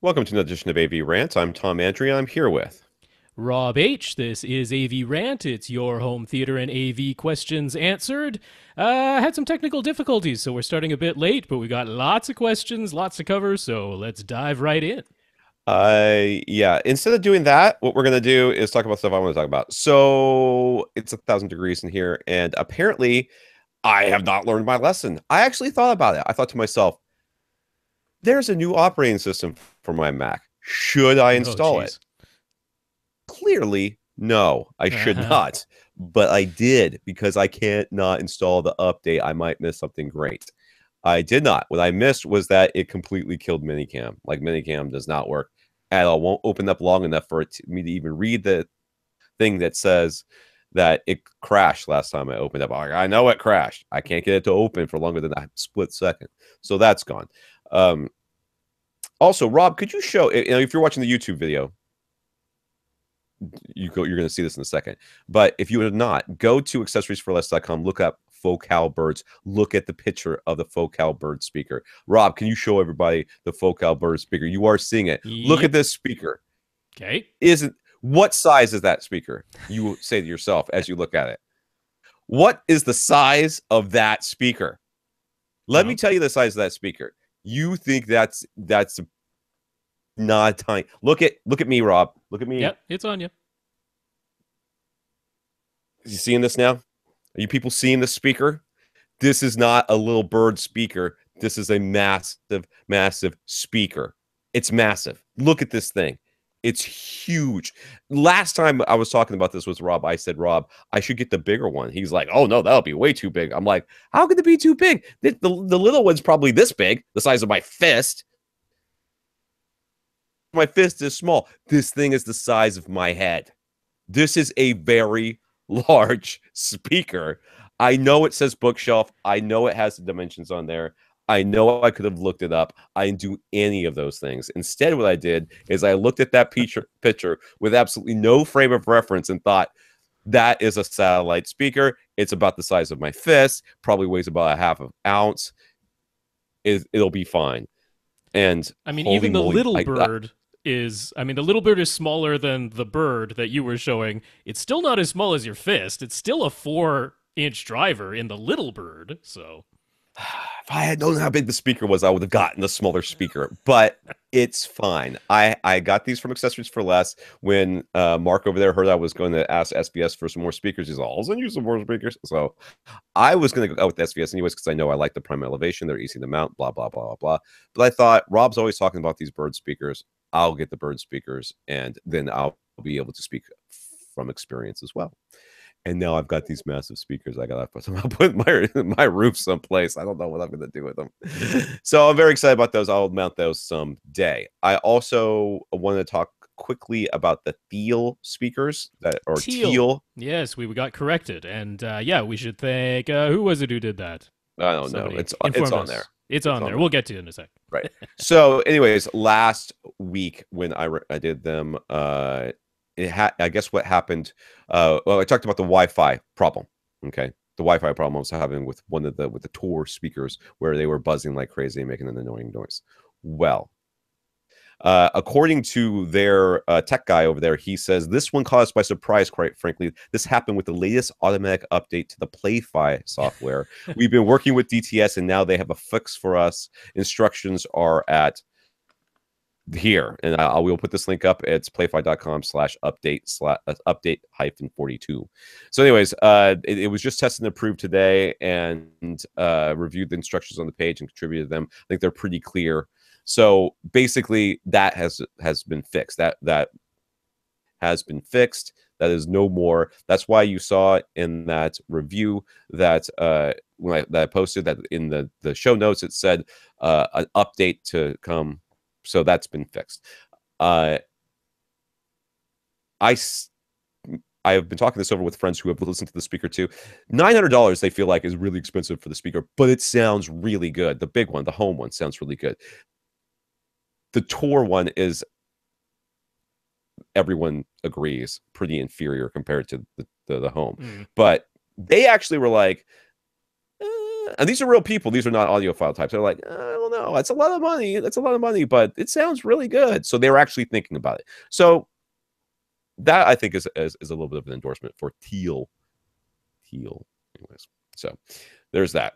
Welcome to another edition of AV Rant. I'm Tom Andry. I'm here with. Rob H. This is AV Rant. It's your home theater and AV questions answered. Had some technical difficulties, so we're starting a bit late, but we got lots of questions, lots to cover, so let's dive right in. Yeah, instead of doing that, what we're going to do is talk about stuff I want to talk about. So it's 1,000 degrees in here, and apparently I have not learned my lesson. I actually thought about it. I thought to myself, there's a new operating system for my Mac. Should I Oh, install it? jeez. Clearly, no, I should Uh-huh. not. But I did because I can't not install the update. I might miss something great. I did not. What I missed was that it completely killed Minicam. Like Minicam does not work at all. Won't open up long enough for me to even read the thing that says that it crashed last time I opened up. I know it crashed. I can't get it to open for longer than a split second. So that's gone. Um, Also, Rob, could you show, if you're watching the YouTube video, you're going to see this in a second. But if you would not, go to accessoriesforless.com, look up Focal Birds, look at the picture of the Focal Bird speaker. Rob, can you show everybody the Focal Bird speaker? You are seeing it. Look at Yep. this speaker. Okay. Isn't What size is that speaker? You will say to yourself as you look at it. What is the size of that speaker? Let me Oh. tell you the size of that speaker. You think that's not tiny. Look at me, Rob. Look at me. Yep, it's on you. You seeing this now? Are you people seeing the speaker? This is not a little bird speaker. This is a massive, massive speaker. It's massive. Look at this thing. It's huge. Last time I was talking about this with Rob, I said, Rob, I should get the bigger one. He's like, oh, no, that'll be way too big. I'm like, how could it be too big? The little one's probably this big, the size of my fist. My fist is small. This thing is the size of my head. This is a very large speaker. I know it says bookshelf. I know it has the dimensions on there. I know I could have looked it up. I didn't do any of those things. Instead, what I did is I looked at that picture with absolutely no frame of reference and thought, that is a satellite speaker. It's about the size of my fist, probably weighs about a half of ounce. It'll be fine. And I mean, holy even the moly, little bird the little bird is smaller than the bird that you were showing. It's still not as small as your fist. It's still a 4-inch driver in the little bird, so. if I had known how big the speaker was, I would have gotten the smaller speaker. But it's fine. I got these from Accessories for Less. When Mark over there heard I was going to ask SBS for some more speakers, he's like, I'll send you some more speakers. So I was going to go out with SBS anyways because I know I like the Prime Elevation. They're easy to mount, blah, blah, blah, blah, blah. But I thought, Rob's always talking about these bird speakers. I'll get the bird speakers, and then I'll be able to speak from experience as well. And now I've got these massive speakers. I gotta put my roof someplace. I don't know what I'm gonna do with them. So I'm very excited about those. I'll mount those someday. I also wanted to talk quickly about the Teal speakers that are Teal. teal. Yes, we got corrected. And yeah, we should thank who was it who did that? I don't know. Somebody It's informed on there. us. It's It's on on there. there. We'll get to it in a sec. Right. So, anyways, last week when I did them, I guess what happened. Well, I talked about the Wi-Fi problem. Okay, the Wi-Fi problem I was having with one of the Tor speakers where they were buzzing like crazy, and making an annoying noise. Well, according to their tech guy over there, he says this one caused by surprise, quite frankly. This happened with the latest automatic update to the PlayFi software. We've been working with DTS, and now they have a fix for us. Instructions are at here, and I will put this link up. It's playfi.com/update hyphen 42. So anyways, it was just tested and approved today, and reviewed the instructions on the page and contributed them. I think they're pretty clear. So basically that has been fixed. That has been fixed. That is no more. That's why you saw in that review that that I posted, that in the show notes it said an update to come. So that's been fixed. I I have been talking this over with friends who have listened to the speaker too. $900 they feel like is really expensive for the speaker, but it sounds really good. The big one, the home one, sounds really good. The tour one is, everyone agrees, pretty inferior compared to the home. Mm. But they actually were like, And these are real people. These are not audiophile types. They're like, I don't know. It's a lot of money. That's a lot of money, but it sounds really good. So they were actually thinking about it. So that I think is a little bit of an endorsement for Teal. Anyways, so there's that.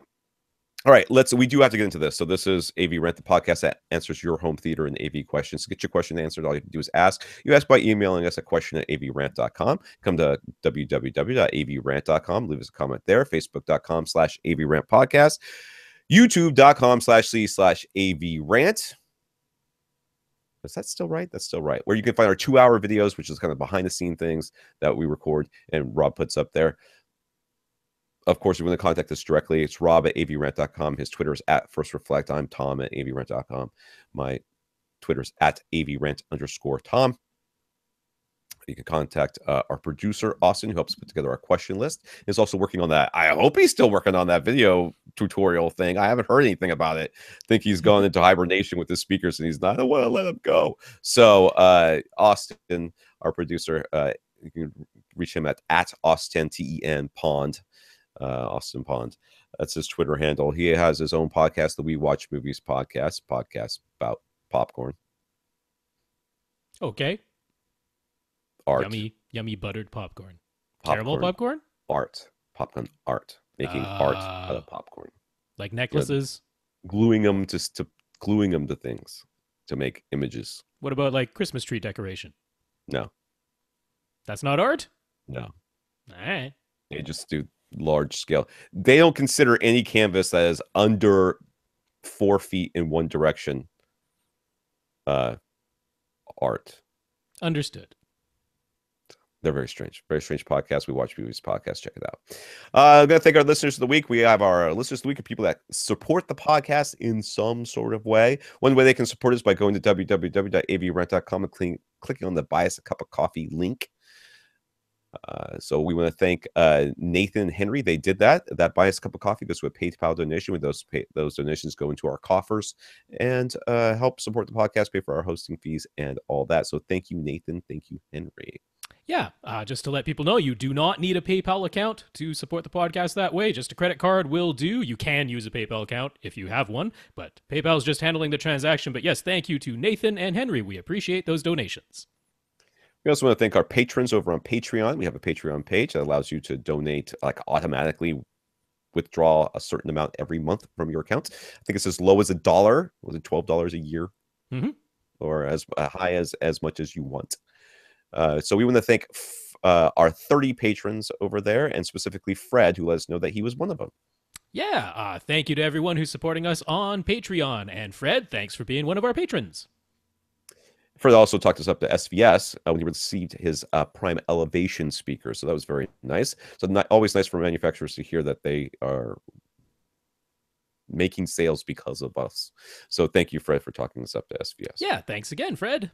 All right, we do have to get into this. So this is AV Rant, the podcast that answers your home theater and AV questions. To get your question answered, all you have to do is ask. You ask by emailing us at question@avrant.com. Come to www.avrant.com. Leave us a comment there. Facebook.com/AVRant podcast. YouTube.com/C/AVRant. Is that still right? That's still right. Where you can find our 2-hour videos, which is kind of behind the scene things that we record and Rob puts up there. Of course, if you want to contact us directly, it's Rob at AVRant.com. His Twitter is at FirstReflect. I'm Tom at AVRant.com. My Twitter is at AVRant_Tom. You can contact our producer, Austin, who helps put together our question list. He's also working on that. I hope he's still working on that video tutorial thing. I haven't heard anything about it. I think he's gone into hibernation with his speakers, and he's not. I don't want to let him go. So Austin, our producer, you can reach him at Austin, TEN Pond. Austin Pond. That's his Twitter handle. He has his own podcast, the We Watch Movies podcast about popcorn. Okay. Art. Yummy buttered popcorn. Caramel popcorn? Art. Popcorn art. Making art out of popcorn. Like necklaces? Gluing them to things to make images. What about like Christmas tree decoration? No. That's not art? No. All right. They just do large scale. They don't consider any canvas that is under 4 feet in one direction art. Understood. They're very strange podcast. We Watch Movies podcast. Check it out. I'm going to thank our listeners of the week. We have our listeners of the week are people that support the podcast in some sort of way. One way they can support us by going to www.avrant.com and clicking on the Buy Us a Cup of Coffee link. So we want to thank Nathan and Henry. They did that. That Buy Us a Cup of Coffee goes to a PayPal donation. With those donations go into our coffers and help support the podcast, pay for our hosting fees and all that. So thank you, Nathan. Thank you, Henry. Yeah, just to let people know, you do not need a PayPal account to support the podcast that way. Just a credit card will do. You can use a PayPal account if you have one, but PayPal is just handling the transaction. But yes, thank you to Nathan and Henry. We appreciate those donations. We also want to thank our patrons over on Patreon. We have a Patreon page that allows you to donate, like automatically withdraw a certain amount every month from your account. I think it's as low as $1. Was it $12 a year? Mm-hmm. Or as high as much as you want. So we want to thank our 30 patrons over there, and specifically Fred, who let us know that he was one of them. Yeah, thank you to everyone who's supporting us on Patreon. And Fred, thanks for being one of our patrons. Fred also talked us up to SVS when he received his Prime Elevation speaker. So that was very nice. So always nice for manufacturers to hear that they are making sales because of us. So thank you, Fred, for talking us up to SVS. Yeah, thanks again, Fred.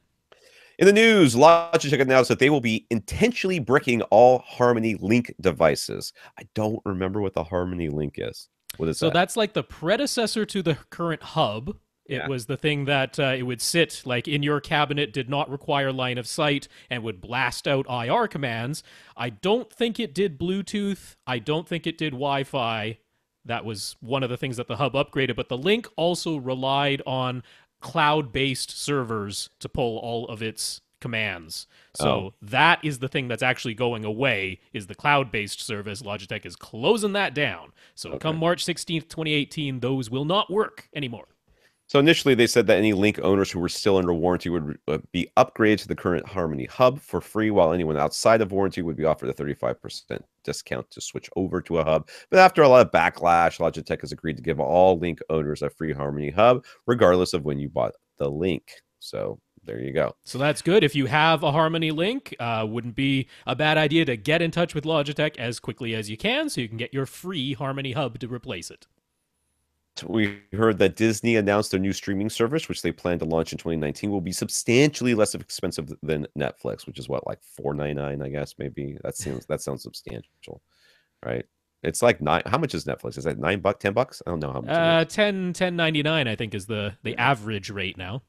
In the news, Logitech announced that they will be intentionally bricking all Harmony Link devices. I don't remember what the Harmony Link is. What is that? So that's like the predecessor to the current hub. It was the thing that it would sit like in your cabinet, did not require line of sight, and would blast out IR commands. I don't think it did Bluetooth. I don't think it did Wi-Fi. That was one of the things that the hub upgraded. But the Link also relied on cloud-based servers to pull all of its commands. So that is the thing that's actually going away, is the cloud-based service. Logitech is closing that down. So come March 16th, 2018, those will not work anymore. So initially, they said that any Link owners who were still under warranty would be upgraded to the current Harmony Hub for free, while anyone outside of warranty would be offered a 35% discount to switch over to a hub. But after a lot of backlash, Logitech has agreed to give all Link owners a free Harmony Hub, regardless of when you bought the Link. So there you go. So that's good. If you have a Harmony Link, wouldn't be a bad idea to get in touch with Logitech as quickly as you can so you can get your free Harmony Hub to replace it. We heard that Disney announced their new streaming service, which they plan to launch in 2019, will be substantially less expensive than Netflix, which is what, like $4.99, I guess, maybe. That sounds substantial, right? It's like $9. How much is Netflix? Is that $9, $10? I don't know how much. $10.99, I think, is the average rate now.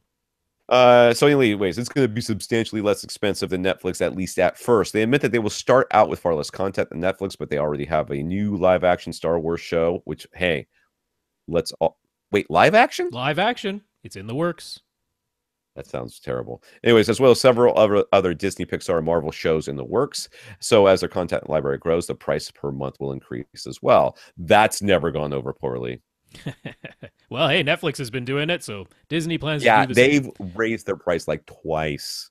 So anyways, it's going to be substantially less expensive than Netflix, at least at first. They admit that they will start out with far less content than Netflix, but they already have a new live-action Star Wars show, which, hey, let's all wait, live action? Live action. It's in the works. That sounds terrible. Anyways, as well as several other Disney, Pixar, and Marvel shows in the works. So as their content library grows, the price per month will increase as well. That's never gone over poorly. Well, hey, Netflix has been doing it, so Disney plans to Yeah, do the same. they've raised their price like twice.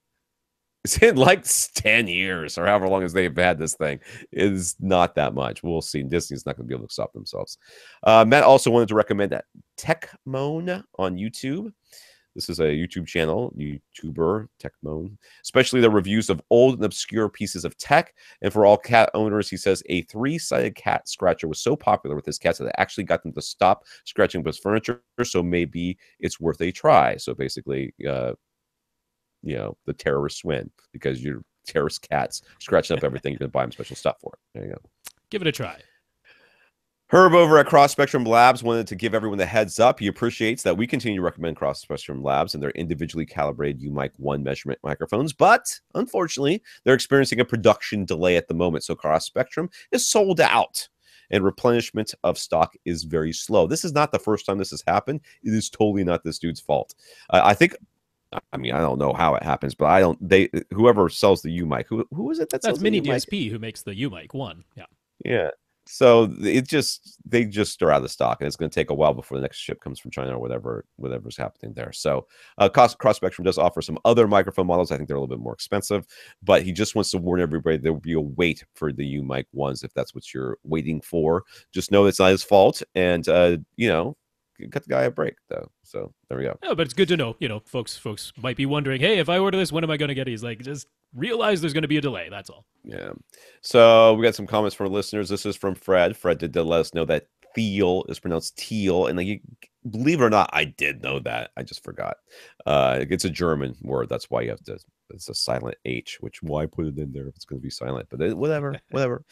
It's in like 10 years or however long as they've had this thing. It is not that much. We'll see. Disney's not going to be able to stop themselves. Matt also wanted to recommend that Techmoan on YouTube. This is a YouTuber, Techmoan, especially the reviews of old and obscure pieces of tech. And for all cat owners, he says a 3-sided cat scratcher was so popular with his cats that it actually got them to stop scratching with furniture. So maybe it's worth a try. So basically, the terrorists win because your terrorist cats scratching up everything. You're going to buy them special stuff for it. There you go. Give it a try. Herb over at Cross Spectrum Labs wanted to give everyone the heads up. He appreciates that we continue to recommend Cross Spectrum Labs and their individually calibrated UMIC 1 measurement microphones, but unfortunately, they're experiencing a production delay at the moment. So Cross Spectrum is sold out and replenishment of stock is very slow. This is not the first time this has happened. It is totally not this dude's fault. I don't know how it happens, but whoever sells the UMIC, who is it that sells That's Mini the UMIC? DSP who makes the UMIC 1. Yeah. Yeah. So they just are out of stock, and it's going to take a while before the next ship comes from China or whatever's happening there. So Cross Spectrum does offer some other microphone models. I think they're a little bit more expensive, but he just wants to warn everybody there will be a wait for the UMIC 1s if that's what you're waiting for. Just know it's not his fault, and cut the guy a break though. So there we go. Oh, but it's good to know. Folks might be wondering, hey, if I order this, when am I going to get it? He's like, just realize there's going to be a delay. That's all. Yeah. So we got some comments from our listeners. This is from Fred. Fred did let us know that Thiel is pronounced teal, and believe it or not, I did know that. I just forgot. It's a German word. That's why you have to. It's a silent H. Why put it in there if it's going to be silent? But whatever.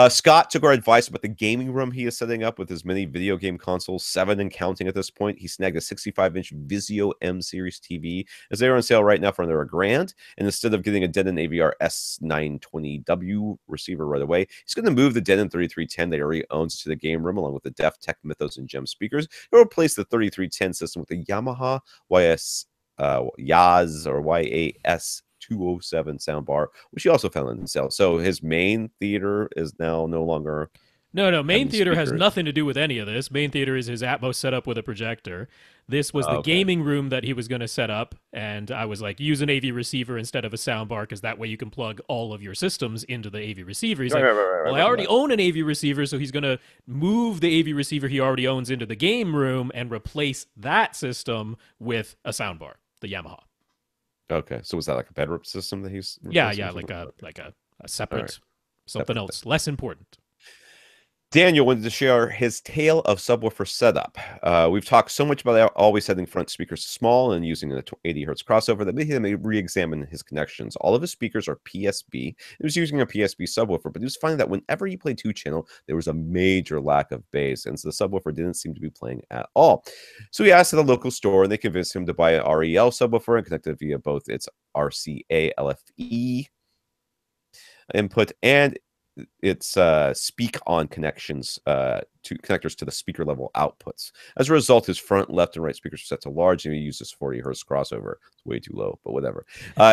Scott took our advice about the gaming room he is setting up with his many video game consoles, 7 and counting at this point. He snagged a 65-inch Vizio M series TV as they are on sale right now for under $1,000. And instead of getting a Denon AVR S920W receiver right away, he's going to move the Denon 3310 that he already owns to the game room along with the Def Tech Mythos and Gem speakers. He'll replace the 3310 system with the Yamaha Yaz or YAS 207 soundbar, which he also found on sale. So his main theater is now no longer. No. Main theater has nothing to do with any of this. Main theater is his Atmos setup with a projector. This was the gaming room that he was going to set up, and I was like, use an AV receiver instead of a soundbar because that way you can plug all of your systems into the AV receiver. He's I already own an AV receiver, so he's going to move the AV receiver he already owns into the game room and replace that system with a soundbar, the Yamaha. Okay, so was that like a bedroom system that he's? Yeah, like a separate something else, less important. Daniel wanted to share his tale of subwoofer setup. We've talked so much about always setting front speakers to small and using an 80 hertz crossover that made him re-examine his connections. All of his speakers are PSB. He was using a PSB subwoofer, but he was finding that whenever he played 2-channel, there was a major lack of bass, and so the subwoofer didn't seem to be playing at all. So he asked at a local store, and they convinced him to buy an REL subwoofer and connect it via both its RCA LFE input and its speak on connections to connectors to the speaker level outputs. As a result, his front, left, and right speakers were set to large, and he used this 40 hertz crossover. It's way too low, but whatever.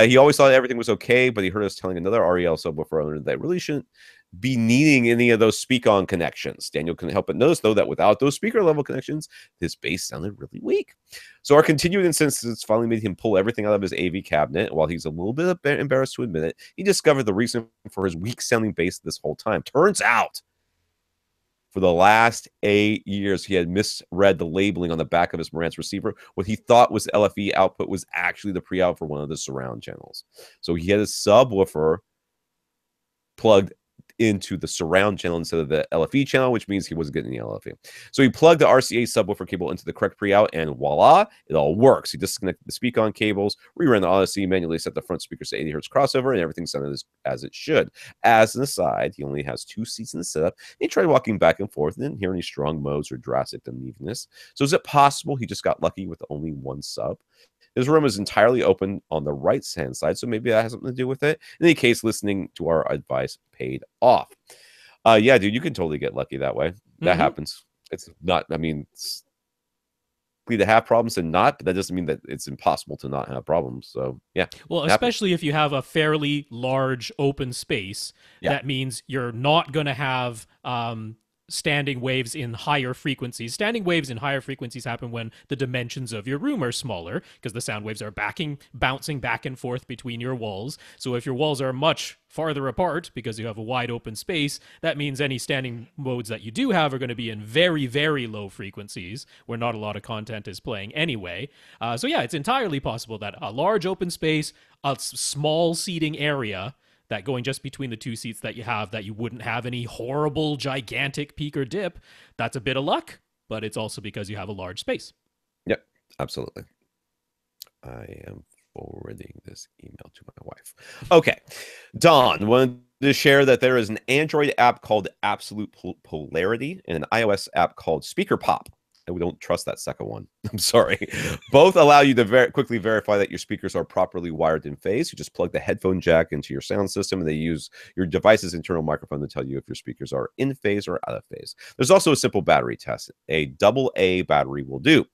He always thought everything was okay, but he heard us telling another REL subwoofer owner that really shouldn't be needing any of those speak on connections. Daniel couldn't help but notice, though, that without those speaker level connections, his bass sounded really weak. So our continued insistence finally made him pull everything out of his AV cabinet. While he's a little bit embarrassed to admit it, he discovered the reason for his weak sounding bass this whole time. Turns out, for the last 8 years, he had misread the labeling on the back of his Marantz receiver. What he thought was LFE output was actually the pre-out for one of the surround channels. So he had his subwoofer plugged into the surround channel instead of the LFE channel, which means he wasn't getting the LFE. So he plugged the RCA subwoofer cable into the correct pre-out, and voila, it all works. He disconnected the speak-on cables, reran the Odyssey, manually set the front speakers to 80 hertz crossover, and everything sounded as it should. As an aside, he only has 2 seats in the setup. He tried walking back and forth and didn't hear any strong modes or drastic unevenness. So is it possible he just got lucky with only one sub? His room is entirely open on the right-hand side, so maybe that has something to do with it. In any case, listening to our advice paid off. Yeah, dude, you can totally get lucky that way. That happens. It's not. I mean, it's likely to have problems and not, but that doesn't mean that it's impossible to not have problems. So yeah, Well, happens. especially if you have a fairly large open space, Yeah. that means you're not going to have standing waves in higher frequencies. Standing waves in higher frequencies happen when the dimensions of your room are smaller because the sound waves are bouncing back and forth between your walls. So if your walls are much farther apart because you have a wide open space, that means any standing modes that you do have are going to be in very, very low frequencies where not a lot of content is playing anyway. So yeah, it's entirely possible that a large open space, a small seating area, that going just between the two seats that you have, that you wouldn't have any horrible, gigantic peak or dip, that's a bit of luck, but it's also because you have a large space. Yep. Absolutely. I am forwarding this email to my wife. Okay. Don wanted to share that there is an Android app called Absolute Polarity and an iOS app called Speaker Pop. And we don't trust that second one. I'm sorry. Both allow you to quickly verify that your speakers are properly wired in phase. You just plug the headphone jack into your sound system, and they use your device's internal microphone to tell you if your speakers are in phase or out of phase. There's also a simple battery test. A AA battery will do.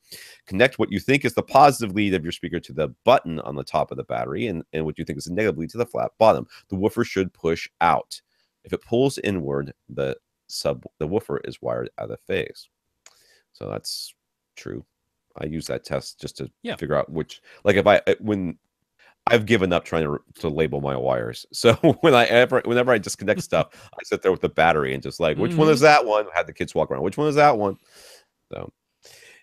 Connect what you think is the positive lead of your speaker to the button on the top of the battery, and what you think is the negative lead to the flat bottom. The woofer should push out. If it pulls inward, the woofer is wired out of phase. So that's true. I use that test just to figure out which, like, when I've given up trying to label my wires. So whenever I disconnect stuff, I sit there with the battery and just like, which one is that one? I had the kids walk around. Which one is that one? So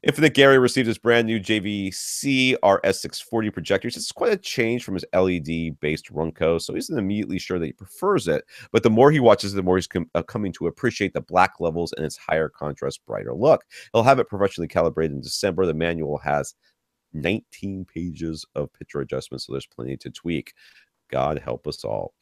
Infinite Gary received his brand new JVC RS640 projectors. It's quite a change from his LED-based Runco, so he isn't immediately sure that he prefers it. But the more he watches, the more he's coming to appreciate the black levels and its higher contrast, brighter look. He'll have it professionally calibrated in December. The manual has 19 pages of picture adjustments, so there's plenty to tweak. God help us all.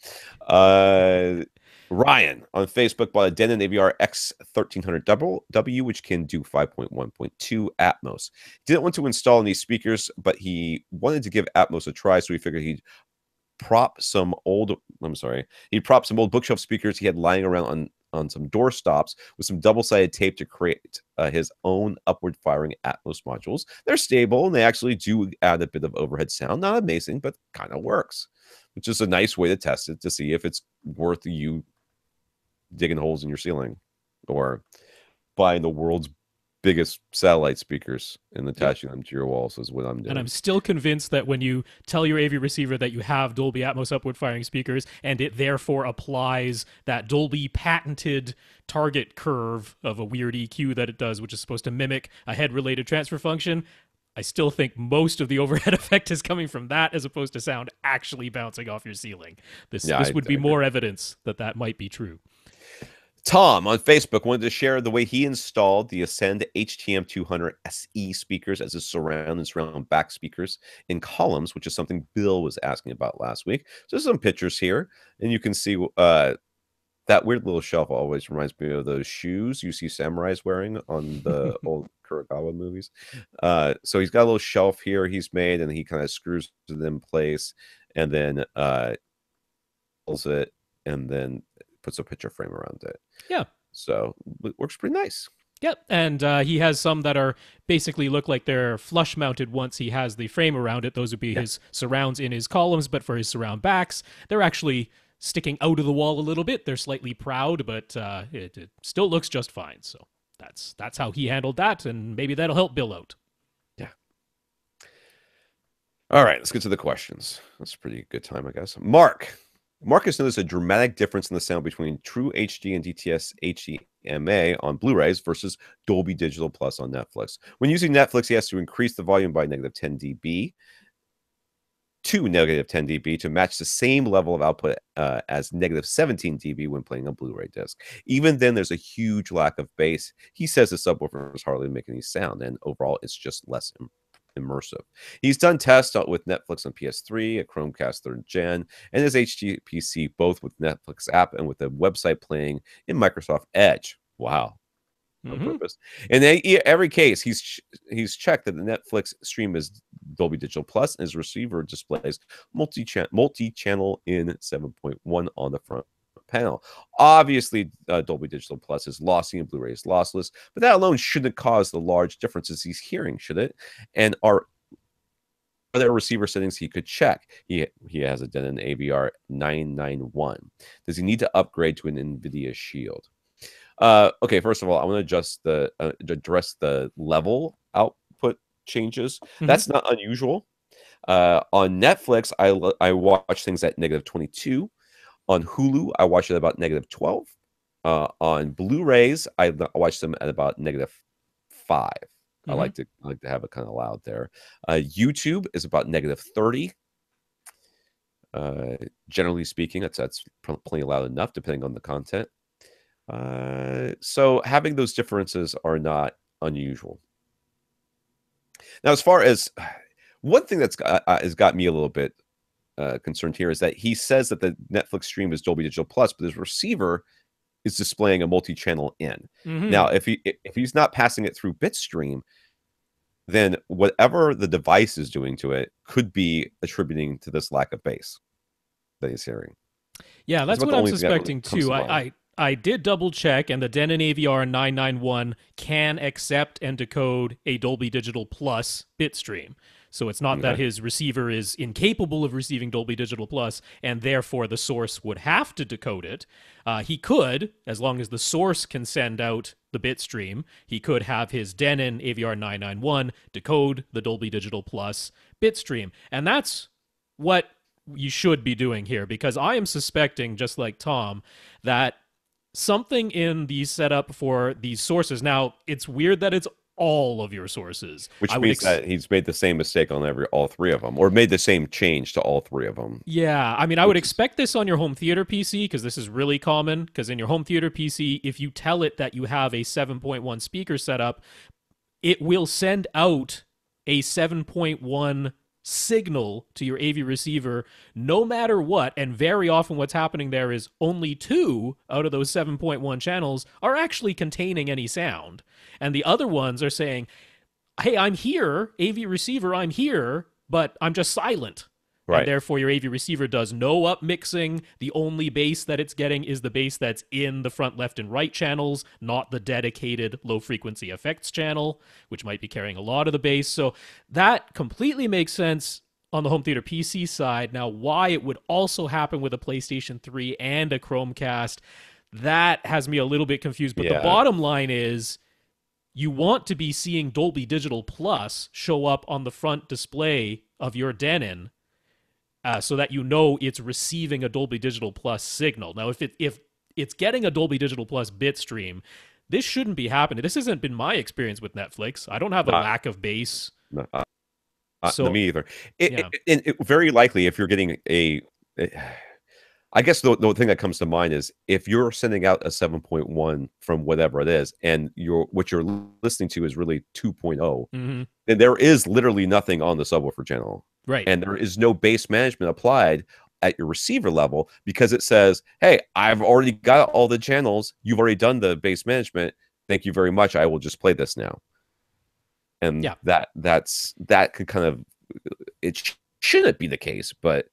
Ryan on Facebook bought a Denon AVR X1300W, which can do 5.1.2 Atmos. Didn't want to install any speakers, but he wanted to give Atmos a try, so he figured he'd prop some old bookshelf speakers he had lying around on some door stops with some double-sided tape to create his own upward-firing Atmos modules. They're stable, and they actually do add a bit of overhead sound. Not amazing, but kind of works, which is a nice way to test it to see if it's worth you digging holes in your ceiling or buying the world's biggest satellite speakers and attaching them to your walls is what I'm doing. And I'm still convinced that when you tell your AV receiver that you have Dolby Atmos upward firing speakers and it therefore applies that Dolby patented target curve of a weird EQ that it does, which is supposed to mimic a head-related transfer function, I still think most of the overhead effect is coming from that as opposed to sound actually bouncing off your ceiling. This would be more evidence that might be true. Tom on Facebook wanted to share the way he installed the Ascend HTM200 SE speakers as his surround and surround back speakers in columns, which is something Bill was asking about last week. So there's some pictures here, and you can see that weird little shelf always reminds me of those shoes you see samurais wearing on the old Kurokawa movies. So he's got a little shelf here he's made, and he kind of screws it in place, and then pulls it, and then puts a picture frame around it. Yeah. So it works pretty nice. Yep, and he has some that are basically look like they're flush mounted once he has the frame around it. Those would be his surrounds in his columns, but for his surround backs, they're actually sticking out of the wall a little bit. They're slightly proud, but it still looks just fine. So that's how he handled that, and maybe that'll help Bill out. Yeah. All right, let's get to the questions. That's a pretty good time, I guess. Marcus noticed a dramatic difference in the sound between True HD and DTS HDMA on Blu-rays versus Dolby Digital Plus on Netflix. When using Netflix, he has to increase the volume by -10 dB to -10 dB to match the same level of output as -17 dB when playing a Blu-ray disc. Even then, there's a huge lack of bass. He says the subwoofer is hardly making any sound, and overall, it's just less immersive. He's done tests with Netflix on PS3, a Chromecast 3rd gen, and his HD PC, both with Netflix app and with the website playing in Microsoft Edge. Wow. On purpose. In every case, he's checked that the Netflix stream is Dolby Digital Plus, and his receiver displays multi-channel in 7.1 on the front panel. Obviously, Dolby Digital Plus is lossy and Blu-ray is lossless, but that alone shouldn't cause the large differences he's hearing, should it? And are there receiver settings he could check? He has a Denon AVR 991. Does he need to upgrade to an NVIDIA Shield? Okay, first of all, I want to address the level output changes. That's not unusual. On Netflix, I watch things at -22. On Hulu, I watch it about -12. On Blu-rays, I watch them at about -5. I like to have it kind of loud there. YouTube is about -30. Generally speaking, that's plenty loud enough, depending on the content. So having those differences are not unusual. Now, as far as one thing that's has got me a little bit concerned here is that he says that the Netflix stream is Dolby Digital Plus, but his receiver is displaying a multi-channel in. Now, if he's not passing it through Bitstream, then whatever the device is doing to it could be attributing to this lack of bass that he's hearing. Yeah, that's what I'm suspecting too. I did double check, and the Denon AVR 991 can accept and decode a Dolby Digital Plus bitstream. So it's not that his receiver is incapable of receiving Dolby Digital Plus, and therefore the source would have to decode it. He could, as long as the source can send out the bitstream, he could have his Denon AVR 991 decode the Dolby Digital Plus bitstream. And that's what you should be doing here, because I am suspecting, just like Tom, that something in the setup for these sources. Now, it's weird that it's all of your sources, which means that he's made the same mistake on all three of them, or made the same change to all three of them. Yeah, I mean, I would expect this on your home theater PC, because this is really common. Because in your home theater PC, if you tell it that you have a 7.1 speaker setup, it will send out a 7.1 signal to your AV receiver no matter what. And very often what's happening there is only 2 out of those 7.1 channels are actually containing any sound, and the other ones are saying, hey, I'm here, AV receiver, I'm here, but I'm just silent. Right. And therefore your AV receiver does no upmixing. The only bass that it's getting is the bass that's in the front left and right channels, not the dedicated low frequency effects channel, which might be carrying a lot of the bass. So that completely makes sense on the home theater PC side. Now, why it would also happen with a PlayStation 3 and a Chromecast, that has me a little bit confused. But the bottom line is, you want to be seeing Dolby Digital Plus show up on the front display of your Denon, so that you know it's receiving a Dolby Digital Plus signal. Now, if it's getting a Dolby Digital Plus bit stream, this shouldn't be happening. This hasn't been my experience with Netflix. I don't have a lack of bass. So me either. It very likely, if you're getting I guess the thing that comes to mind is if you're sending out a 7.1 from whatever it is, and what you're listening to is really 2.0, then there is literally nothing on the subwoofer channel. Right. And there is no bass management applied at your receiver level, because it says, hey, I've already got all the channels. You've already done the bass management. Thank you very much. I will just play this now. And that could kind of, it shouldn't be the case, but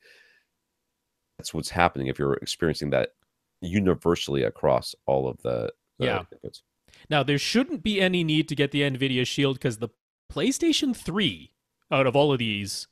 that's what's happening if you're experiencing that universally across all of the inputs. Now, there shouldn't be any need to get the NVIDIA Shield, because the PlayStation 3 out of all of these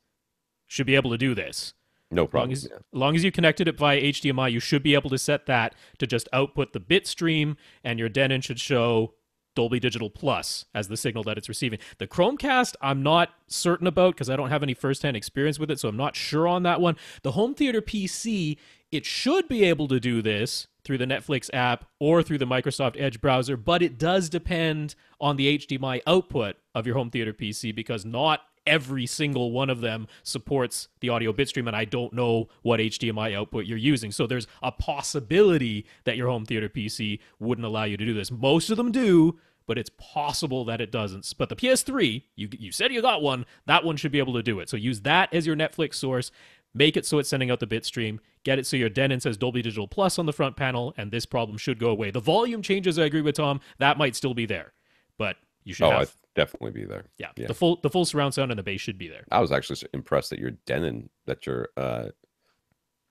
should be able to do this. No problem. As long as you connected it via HDMI, you should be able to set that to just output the bit stream, and your Denon should show Dolby Digital Plus as the signal that it's receiving. The Chromecast, I'm not certain about, because I don't have any firsthand experience with it, so I'm not sure on that one. The home theater PC, it should be able to do this through the Netflix app or through the Microsoft Edge browser, but it does depend on the HDMI output of your home theater PC, because not every single one of them supports the audio bitstream, and I don't know what HDMI output you're using. So there's a possibility that your home theater PC wouldn't allow you to do this. Most of them do, but it's possible that it doesn't. But the PS3, you said you got one, that one should be able to do it. So use that as your Netflix source, make it so it's sending out the bitstream, get it so your Denon says Dolby Digital Plus on the front panel, and this problem should go away. The volume changes, I agree with Tom, that might still be there, but you should have... I'd definitely be there. Yeah, the full surround sound and the bass should be there. I was actually impressed that your Denon, that your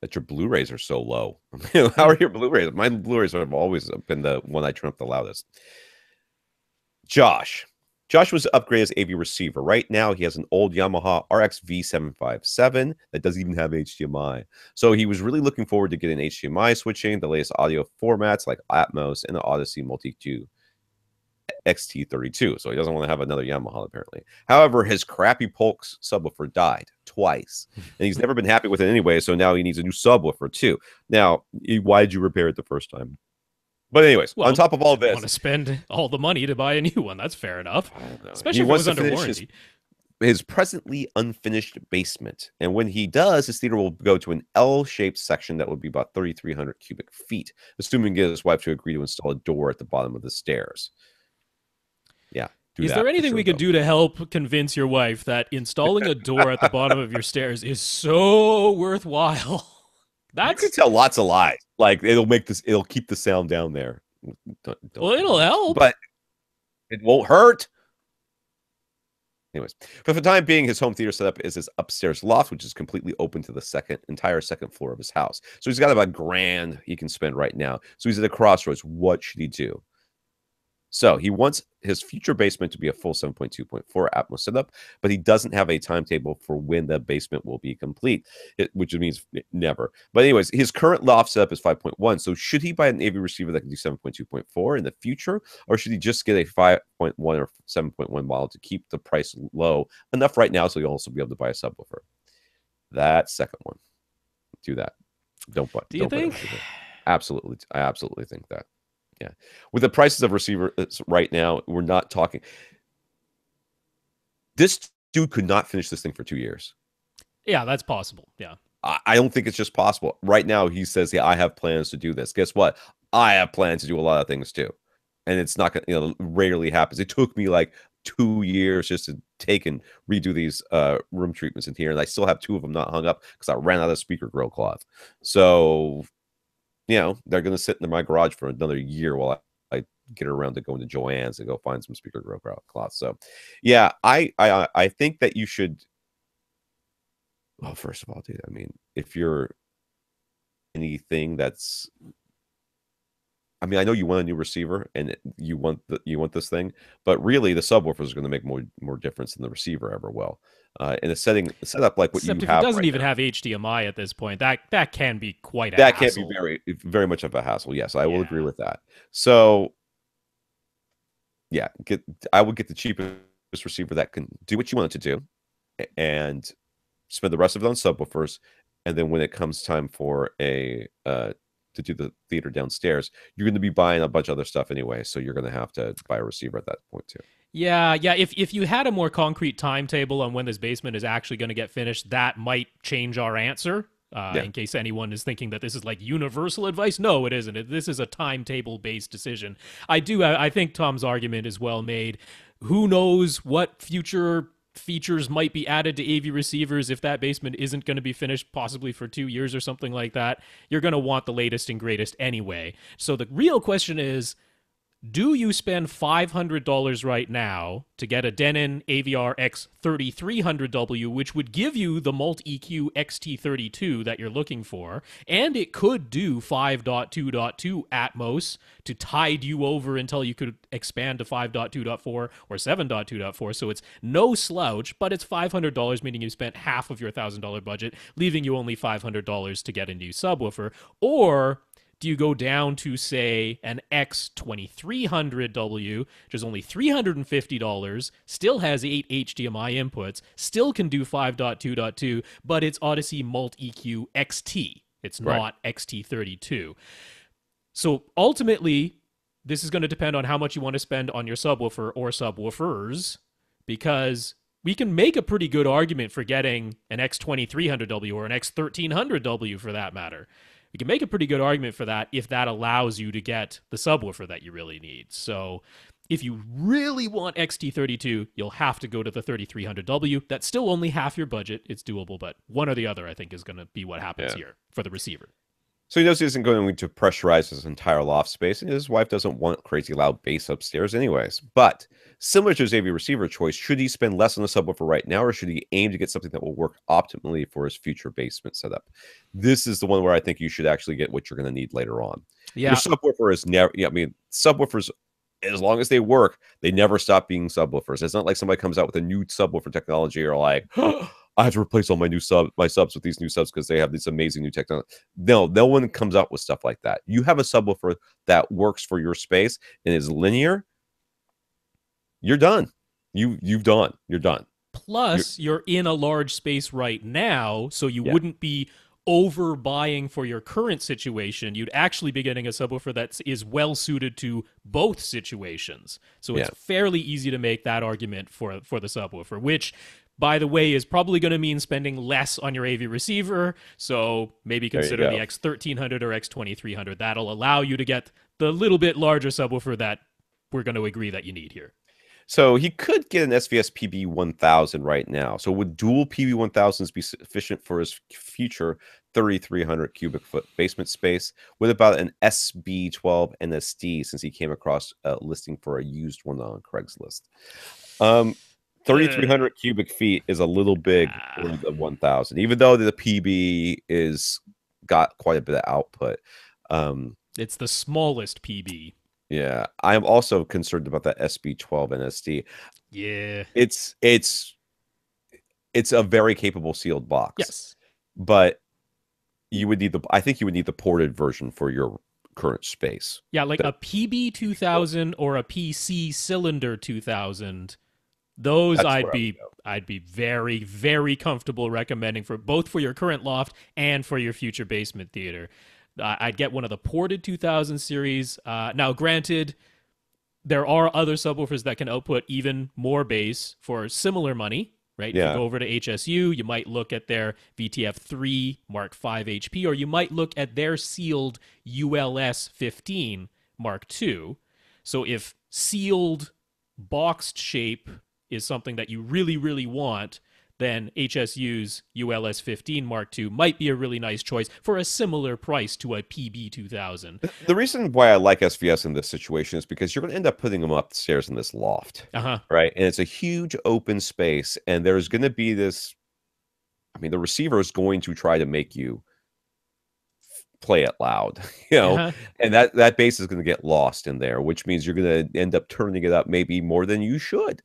that your Blu-rays are so low. How are your Blu-rays? My Blu-rays have always been the one I turn up the loudest. Josh. Josh was upgraded as AV receiver. Right now, he has an old Yamaha RX V757 that doesn't even have HDMI. So he was really looking forward to getting HDMI switching, the latest audio formats like Atmos, and the Odyssey Multi-Q XT32. So he doesn't want to have another Yamaha, apparently. However, his crappy Polk subwoofer died twice, and he's never been happy with it anyway. So now he needs a new subwoofer, too. Now, why did you repair it the first time? But anyways, well, on top of all this, want to spend all the money to buy a new one. That's fair enough, especially if it was under warranty. His presently unfinished basement. And when he does, his theater will go to an L-shaped section that would be about 3,300 cubic feet, assuming he gets his wife to agree to install a door at the bottom of the stairs. Yeah. Is there anything we could do to help convince your wife that installing a door at the bottom of your stairs is so worthwhile? You can tell lots of lies. Like it'll keep the sound down there. Well, it'll help, but it won't hurt. Anyways, for the time being, his home theater setup is his upstairs loft, which is completely open to the entire second floor of his house. So he's got about $1,000 he can spend right now. So he's at a crossroads. What should he do? So he wants his future basement to be a full 7.2.4 Atmos setup, but he doesn't have a timetable for when the basement will be complete, which means never. But anyways, his current loft setup is 5.1. So should he buy an AV receiver that can do 7.2.4 in the future, or should he just get a 5.1 or 7.1 model to keep the price low enough right now so he'll also be able to buy a subwoofer? That second one. Do that. Don't buy. Do you think? Absolutely. I absolutely think that. Yeah. With the prices of receivers right now, we're not talking. This dude could not finish this thing for 2 years. Yeah, that's possible. Yeah. I don't think it's just possible. Right now, he says, yeah, I have plans to do this. Guess what? I have plans to do a lot of things too. And it's not going to, rarely happens. It took me like 2 years just to take and redo these room treatments in here. And I still have 2 of them not hung up because I ran out of speaker grill cloth. So, they're going to sit in my garage for another year while I get around to going to Joann's and go find some speaker grill cloth. So, yeah, I think that you should. Well, first of all, dude, I mean, if you're anything that's, I mean, I know you want a new receiver and you want this thing, but really the subwoofer is going to make more difference than the receiver ever will. In a setup like what Except you if have, it doesn't right even now, have HDMI at this point, that can be quite a that hassle. can be very much of a hassle. Yes, I will agree with that. So, yeah, I would get the cheapest receiver that can do what you want it to do, and spend the rest of it on subwoofers. And then when it comes time for to do the theater downstairs, you're going to be buying a bunch of other stuff anyway, so you're going to have to buy a receiver at that point too. Yeah. If you had a more concrete timetable on when this basement is actually going to get finished, that might change our answer. In case anyone is thinking that this is like universal advice. No, it isn't. This is a timetable-based decision. I think Tom's argument is well made. Who knows what future features might be added to AV receivers if that basement isn't going to be finished possibly for 2 years or something like that. You're going to want the latest and greatest anyway. So the real question is, do you spend $500 right now to get a Denon AVR X3300W, which would give you the Multi-EQ XT32 that you're looking for, and it could do 5.2.2 Atmos to tide you over until you could expand to 5.2.4 or 7.2.4, so it's no slouch, but it's $500, meaning you spent half of your $1,000 budget, leaving you only $500 to get a new subwoofer, or do you go down to, say, an X2300W, which is only $350, still has 8 HDMI inputs, still can do 5.2.2, but it's Odyssey Multi-EQ XT. It's not XT32. So ultimately, this is going to depend on how much you want to spend on your subwoofer or subwoofers, because we can make a pretty good argument for getting an X2300W or an X1300W for that matter. We can make a pretty good argument for that if that allows you to get the subwoofer that you really need. So if you really want XT32, you'll have to go to the 3300W. That's still only half your budget. It's doable, but one or the other, I think, is going to be what happens here for the receiver. So he knows he isn't going to pressurize his entire loft space, and his wife doesn't want crazy loud bass upstairs anyways. But similar to his AV receiver choice, should he spend less on the subwoofer right now, or should he aim to get something that will work optimally for his future basement setup? This is the one where I think you should actually get what you're going to need later on. Your Yeah. subwoofer is never, I mean, subwoofers, as long as they work, they never stop being subwoofers. It's not like somebody comes out with a new subwoofer technology or like, I have to replace all my subs with these new subs because they have this amazing new technology. No one comes out with stuff like that. You have a subwoofer that works for your space and is linear. You're done. You're done. Plus, you're in a large space right now, so you wouldn't be overbuying for your current situation. You'd actually be getting a subwoofer that is well suited to both situations. So it's fairly easy to make that argument for the subwoofer, which, by the way, is probably going to mean spending less on your AV receiver. So maybe consider the X1300 or X2300. That'll allow you to get the little bit larger subwoofer that we're going to agree that you need here. So he could get an SVS PB1000 right now. So would dual PB1000s be sufficient for his future 3,300 cubic foot basement space? With about an SB12 NSD, since he came across a listing for a used one on Craigslist. 3,300 cubic feet is a little big for the 1,000, even though the PB is got quite a bit of output. It's the smallest PB. Yeah, I am also concerned about that SB12 NSD. Yeah, it's a very capable sealed box. Yes, but you would need I think you would need the ported version for your current space. Yeah, like a PB 2000 or a PC cylinder 2000. Those I'd be very, very comfortable recommending for both for your current loft and for your future basement theater. I'd get one of the ported 2000 series. Now, granted, there are other subwoofers that can output even more bass for similar money, right? Yeah. If you go over to HSU, you might look at their VTF3 Mark 5 HP, or you might look at their sealed ULS 15 Mark II. So if sealed boxed shape is something that you really, really want, then HSU's ULS 15 Mark II might be a really nice choice for a similar price to a PB 2000. The reason why I like SVS in this situation is because you're going to end up putting them upstairs in this loft, right? And it's a huge open space, and there's going to be this. I mean, the receiver is going to try to make you play it loud, and that bass is going to get lost in there, which means you're going to end up turning it up maybe more than you should.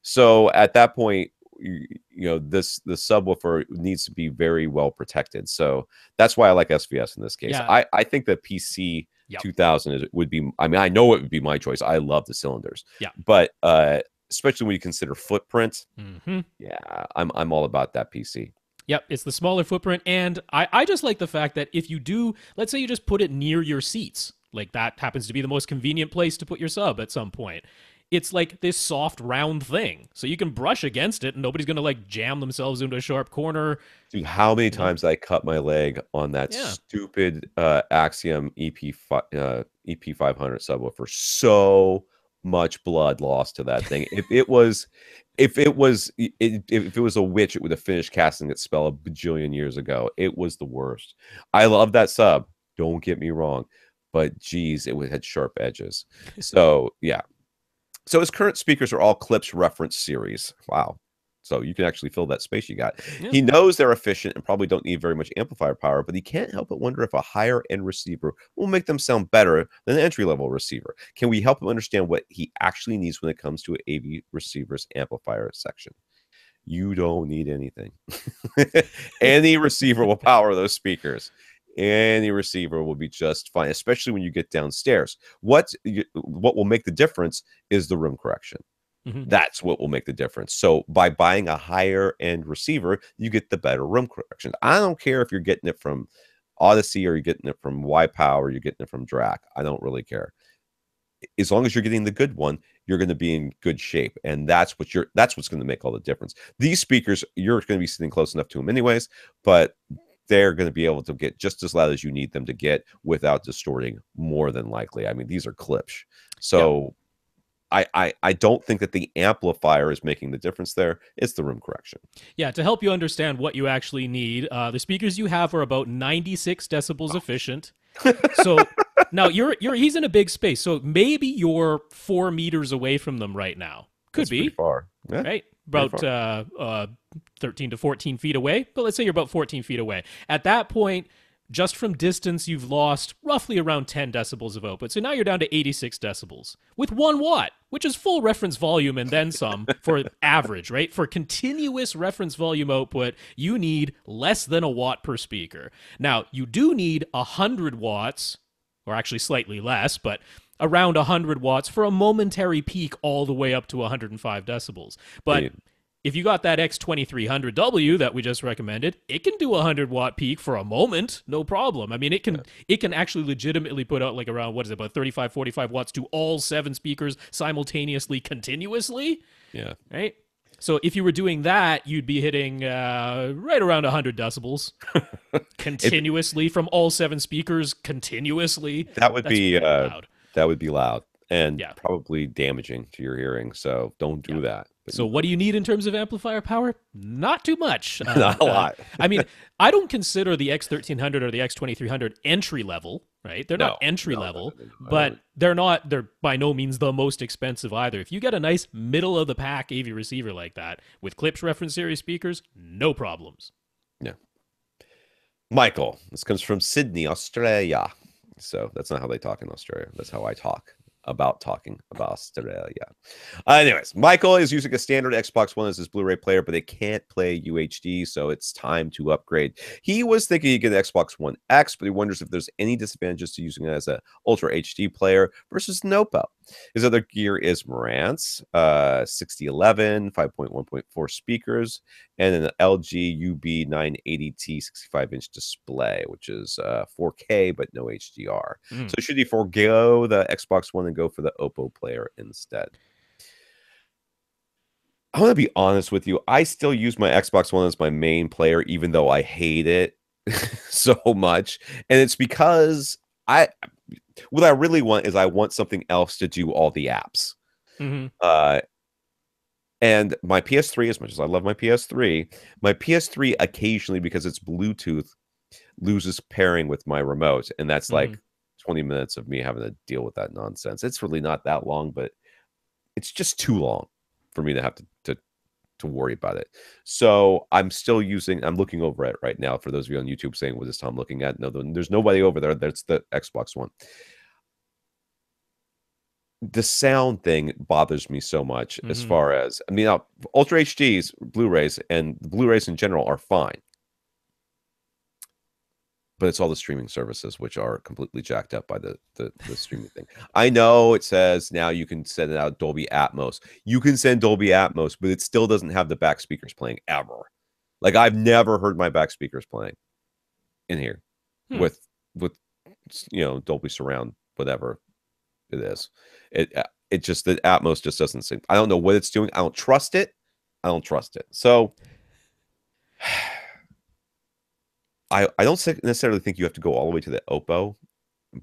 So at that point, the subwoofer needs to be very well protected. So that's why I like SVS in this case. I think the PC 2000 would be. I mean, I know it would be my choice. I love the cylinders. But especially when you consider footprint, I'm all about that PC. Yep, it's the smaller footprint, and I just like the fact that if you do, let's say you just put it near your seats, like that happens to be the most convenient place to put your sub at some point. It's like this soft round thing, so you can brush against it and nobody's gonna like jam themselves into a sharp corner. Dude, how many times I cut my leg on that stupid Axiom EP500 subwoofer. So much blood lost to that thing. If it was a witch, it would have finished casting its spell a bajillion years ago. It was the worst. I love that sub, don't get me wrong, but geez, it had sharp edges. So yeah. So his current speakers are all Klipsch reference series. Wow. So you can actually fill that space you got. Yeah. He knows they're efficient and probably don't need very much amplifier power, but he can't help but wonder if a higher end receiver will make them sound better than an entry level receiver. Can we help him understand what he actually needs when it comes to an AV receiver's amplifier section? You don't need anything. Any receiver will power those speakers. Any receiver will be just fine, especially when you get downstairs. What will make the difference is the room correction. That's what will make the difference. So by buying a higher end receiver, you get the better room correction. I don't care if you're getting it from Odyssey or you're getting it from YPow or you're getting it from Drac. I don't really care. As long as you're getting the good one, you're going to be in good shape, and that's what's going to make all the difference. These speakers, you're going to be sitting close enough to them anyways, but they're going to be able to get just as loud as you need them to get without distorting more than likely. I mean, these are Klipsch. So I don't think that the amplifier is making the difference there. It's the room correction. Yeah, to help you understand what you actually need, the speakers you have are about 96 decibels efficient. So now he's in a big space, so maybe you're 4 meters away from them right now. Could That's be pretty far, yeah, right, about 13 to 14 feet away. But let's say you're about 14 feet away. At that point, just from distance, you've lost roughly around 10 decibels of output. So now you're down to 86 decibels with 1 watt, which is full reference volume and then some for average, right? For continuous reference volume output, you need less than a watt per speaker. Now, you do need 100 watts, or actually slightly less, but around 100 watts for a momentary peak all the way up to 105 decibels. But if you got that X2300W that we just recommended, it can do a 100-watt peak for a moment, no problem. I mean, it can actually legitimately put out like around, what is it, about 35, 45 watts to all 7 speakers simultaneously, continuously. Yeah. Right? So if you were doing that, you'd be hitting right around 100 decibels continuously from all 7 speakers continuously. That would be loud. That would be loud and probably damaging to your hearing. So don't do that. But so what do you need in terms of amplifier power? Not too much. Not a lot. I mean, I don't consider the X1300 or the X2300 entry level, right? They're not entry level, but they're by no means the most expensive either. If you get a nice middle of the pack AV receiver like that with Klipsch reference series speakers, no problems. Yeah. Michael, this comes from Sydney, Australia. So that's not how they talk in Australia. That's how I talk about talking about Australia. Anyways, Michael is using a standard Xbox One as his Blu-ray player, but they can't play UHD, so it's time to upgrade. He was thinking he'd get an Xbox One X, but he wonders if there's any disadvantages to using it as an Ultra HD player versus Nopo. His other gear is Marantz, 6011, 5.1.4 speakers, and an LG UB980T 65-inch display, which is 4K, but no HDR. So should he forego the Xbox One and go for the Oppo player instead? I want to be honest with you. I still use my Xbox One as my main player, even though I hate it so much. And it's because what I really want is I want something else to do all the apps. And my PS3, as much as I love my PS3 occasionally, because it's Bluetooth, loses pairing with my remote. And that's like 20 minutes of me having to deal with that nonsense. It's really not that long, but it's just too long for me to have to worry about it. So I'm looking over it right now. For those of you on YouTube saying, what is Tom looking at? No, there's nobody over there. That's the Xbox One. The sound thing bothers me so much as far as, I mean, Ultra HDs, Blu-rays, and the Blu-rays in general are fine. But it's all the streaming services which are completely jacked up by the streaming thing. I know it says now you can send it out Dolby Atmos. You can send Dolby Atmos, but it still doesn't have the back speakers playing ever. Like, I've never heard my back speakers playing in here with Dolby Surround, whatever it is. It just, the Atmos just doesn't seem. I don't know what it's doing. I don't trust it. So I don't necessarily think you have to go all the way to the Oppo,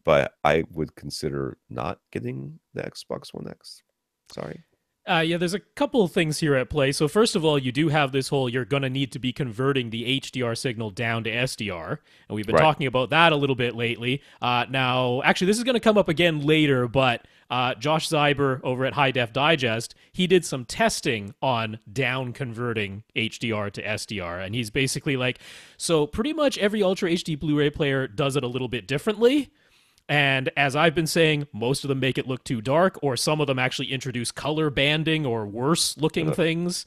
but I would consider not getting the Xbox One X. Sorry. Yeah, there's a couple of things here at play. So first of all, you do have this whole, you're going to need to be converting the HDR signal down to SDR. And we've been talking about that a little bit lately. Now, actually, this is going to come up again later, but Josh Zeiber over at High Def Digest, he did some testing on down converting HDR to SDR. And he's basically like, so pretty much every Ultra HD Blu-ray player does it a little bit differently. And as I've been saying, most of them make it look too dark, or some of them actually introduce color banding or worse looking things.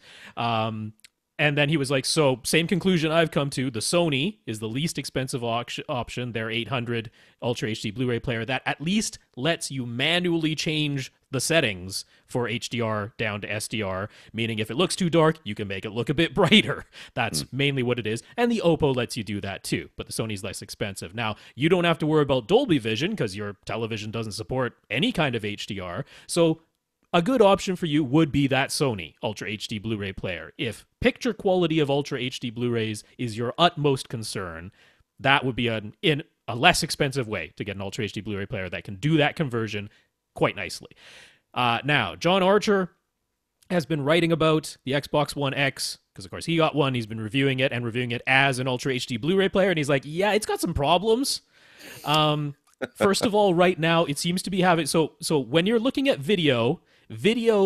And then he was like, so same conclusion I've come to. The Sony is the least expensive option, their 800 Ultra HD Blu-ray player that at least lets you manually change the settings for HDR down to SDR, meaning if it looks too dark, you can make it look a bit brighter. That's mainly what it is. And the Oppo lets you do that too, but the Sony's less expensive. Now, you don't have to worry about Dolby Vision because your television doesn't support any kind of HDR. So a good option for you would be that Sony Ultra HD Blu-ray player. If picture quality of Ultra HD Blu-rays is your utmost concern, that would be a less expensive way to get an Ultra HD Blu-ray player that can do that conversion quite nicely. Now, John Archer has been writing about the Xbox One X because, of course, he got one. He's been reviewing it and reviewing it as an Ultra HD Blu-ray player, and he's like, yeah, it's got some problems. First of all, right now, it seems to be having... So when you're looking at video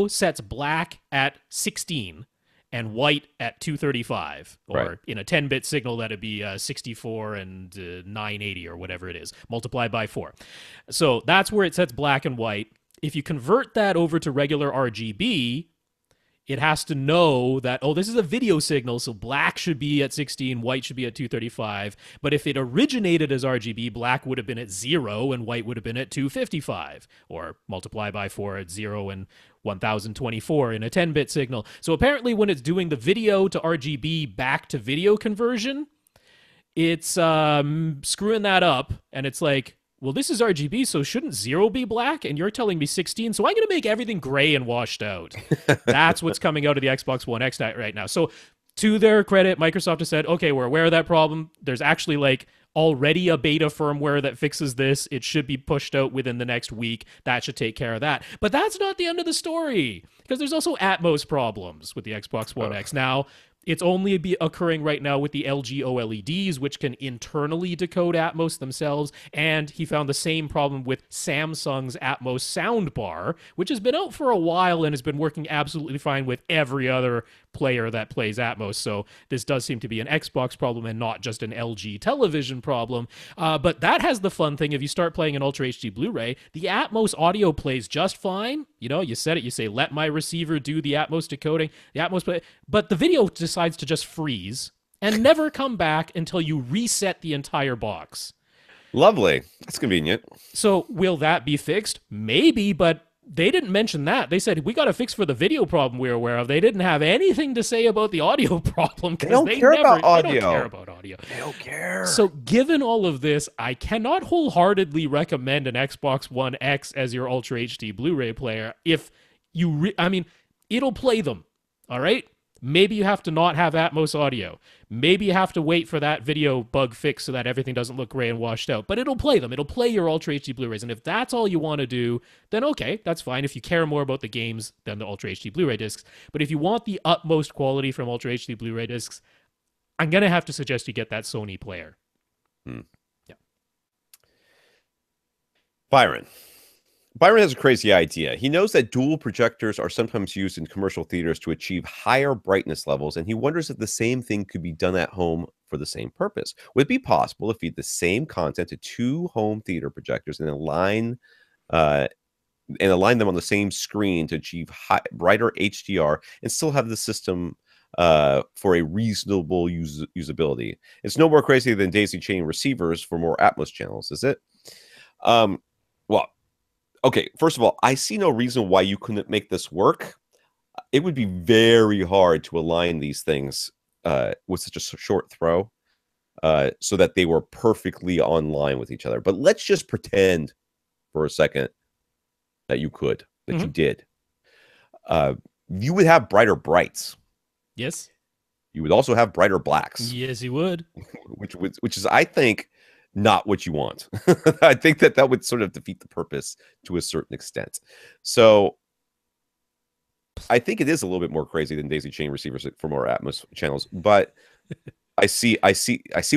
sets black at 16 and white at 235, or in a 10-bit signal, that'd be 64 and 980 or whatever it is, multiplied by 4. So that's where it sets black and white. If you convert that over to regular RGB, it has to know that, oh, this is a video signal, so black should be at 16, white should be at 235. But if it originated as RGB, black would have been at 0 and white would have been at 255, or multiply by 4 at 0 and 1024 in a 10-bit signal. So apparently when it's doing the video to RGB back to video conversion, it's screwing that up, and it's like, well, this is RGB, so shouldn't 0 be black? And you're telling me 16, so I'm going to make everything gray and washed out. That's what's coming out of the Xbox One X right now. So to their credit, Microsoft has said, okay, we're aware of that problem. There's actually like already a beta firmware that fixes this. It should be pushed out within the next week. That should take care of that. But that's not the end of the story, because there's also Atmos problems with the Xbox One X. Now, it's only occurring right now with the LG OLEDs, which can internally decode Atmos themselves, and he found the same problem with Samsung's Atmos soundbar, which has been out for a while and has been working absolutely fine with every other player that plays Atmos. So this does seem to be an Xbox problem and not just an LG television problem. But that has the fun thing: if you start playing an Ultra HD Blu-ray, the Atmos audio plays just fine. You know, you set it, you say, let my receiver do the Atmos decoding, the Atmos play, but the video decides to just freeze and never come back until you reset the entire box. Lovely. That's convenient. So will that be fixed? Maybe, but they didn't mention that. They said, we got a fix for the video problem we're aware of. They didn't have anything to say about the audio problem. They don't care about audio. They don't care about audio. They don't care. So given all of this, I cannot wholeheartedly recommend an Xbox One X as your Ultra HD Blu-ray player. If you, it'll play them, all right? Maybe you have to not have Atmos audio. Maybe you have to wait for that video bug fix so that everything doesn't look gray and washed out. But it'll play them. It'll play your Ultra HD Blu-rays. And if that's all you want to do, then okay, that's fine. If you care more about the games than the Ultra HD Blu-ray discs. But if you want the utmost quality from Ultra HD Blu-ray discs, I'm going to have to suggest you get that Sony player. Yeah. Byron has a crazy idea. He knows that dual projectors are sometimes used in commercial theaters to achieve higher brightness levels, and he wonders if the same thing could be done at home for the same purpose. Would it be possible to feed the same content to two home theater projectors and align them on the same screen to achieve brighter HDR and still have the system for a reasonable usability? It's no more crazy than daisy chain receivers for more Atmos channels, is it? Well, okay, first of all, I see no reason why you couldn't make this work. It would be very hard to align these things with such a short throw so that they were perfectly online with each other. But let's just pretend for a second that you could, that you did. You would have brighter brights. Yes. You would also have brighter blacks. Yes, you would. which is, I think, not what you want. I think that would sort of defeat the purpose to a certain extent. So I think it is a little bit more crazy than daisy chain receivers for more Atmos channels, but I see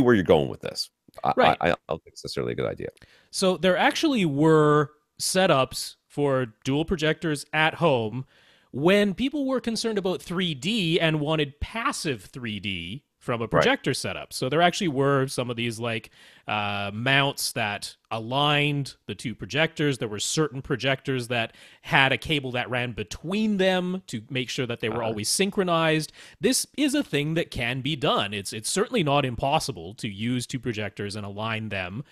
where you're going with this. Right. I don't think it's necessarily a good idea. So there actually were setups for dual projectors at home when people were concerned about 3D and wanted passive 3D from a projector setup. So there actually were some of these like mounts that aligned the two projectors. There were certain projectors that had a cable that ran between them to make sure that they were always synchronized. This is a thing that can be done. It's certainly not impossible to use two projectors and align them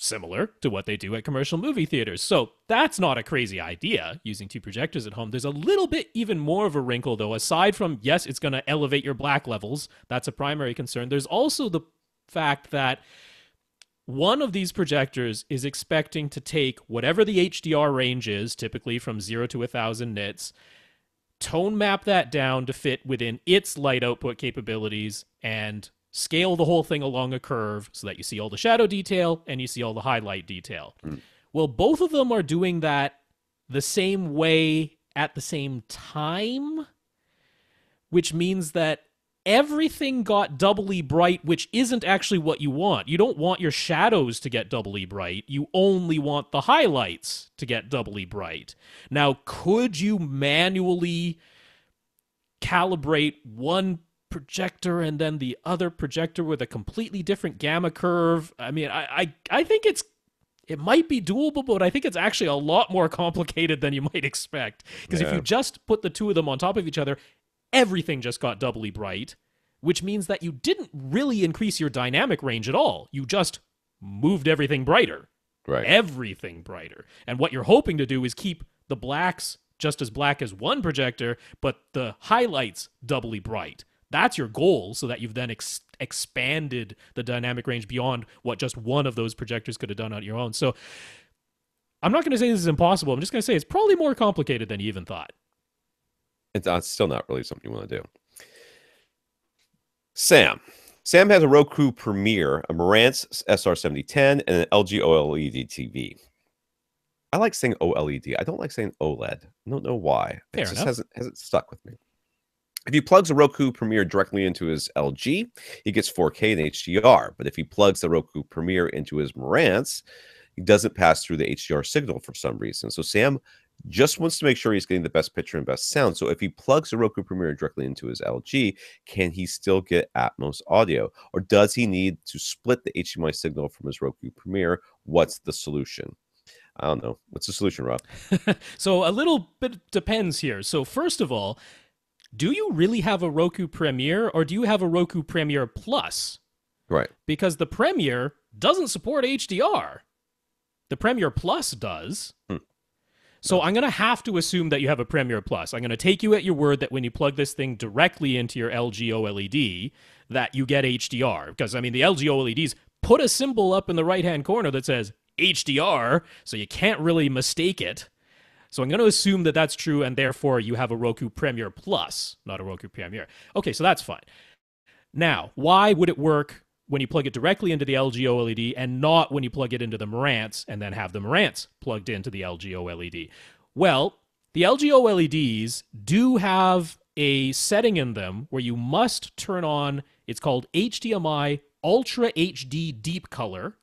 similar to what they do at commercial movie theaters. So that's not a crazy idea, using two projectors at home. There's a little bit even more of a wrinkle, though. Aside from, yes, it's going to elevate your black levels, that's a primary concern. There's also the fact that one of these projectors is expecting to take whatever the HDR range is, typically from 0 to 1,000 nits, tone map that down to fit within its light output capabilities, and scale the whole thing along a curve so that you see all the shadow detail and you see all the highlight detail. Well, both of them are doing that the same way at the same time, which means that everything got doubly bright, which isn't actually what you want. You don't want your shadows to get doubly bright. You only want the highlights to get doubly bright. Now, could you manually calibrate one projector and then the other projector with a completely different gamma curve? I mean, I think it might be doable, but I think it's actually a lot more complicated than you might expect. Because if you just put the two of them on top of each other, everything just got doubly bright, which means that you didn't really increase your dynamic range at all. You just moved everything brighter. Right. Everything brighter. And what you're hoping to do is keep the blacks just as black as one projector, but the highlights doubly bright. That's your goal, so that you've then expanded the dynamic range beyond what just one of those projectors could have done on your own. So I'm not going to say this is impossible. I'm just going to say it's probably more complicated than you even thought. It's still not really something you want to do. Sam has a Roku Premiere, a Marantz SR7010, and an LG OLED TV. I like saying OLED. I don't like saying OLED. I don't know why. Fair it enough. just hasn't stuck with me. If he plugs a Roku Premiere directly into his LG, he gets 4K and HDR. But if he plugs the Roku Premiere into his Marantz, he doesn't pass through the HDR signal for some reason. So Sam just wants to make sure he's getting the best picture and best sound. So if he plugs the Roku Premiere directly into his LG, can he still get Atmos audio? Or does he need to split the HDMI signal from his Roku Premiere? What's the solution? I don't know. What's the solution, Rob? So a little bit depends here. So first of all, do you really have a Roku Premiere, or do you have a Roku Premiere Plus? Right. Because the Premiere doesn't support HDR. The Premiere Plus does. So I'm going to have to assume that you have a Premiere Plus. I'm going to take you at your word that when you plug this thing directly into your LG OLED, that you get HDR. Because, I mean, the LG OLEDs put a symbol up in the right-hand corner that says HDR, so you can't really mistake it. So I'm going to assume that that's true, and therefore you have a Roku Premiere Plus, not a Roku Premiere. Okay, so that's fine. Now, why would it work when you plug it directly into the LG OLED and not when you plug it into the Marantz and then have the Marantz plugged into the LG OLED? Well, the LG OLEDs do have a setting in them where you must turn on, it's called HDMI Ultra HD Deep Color,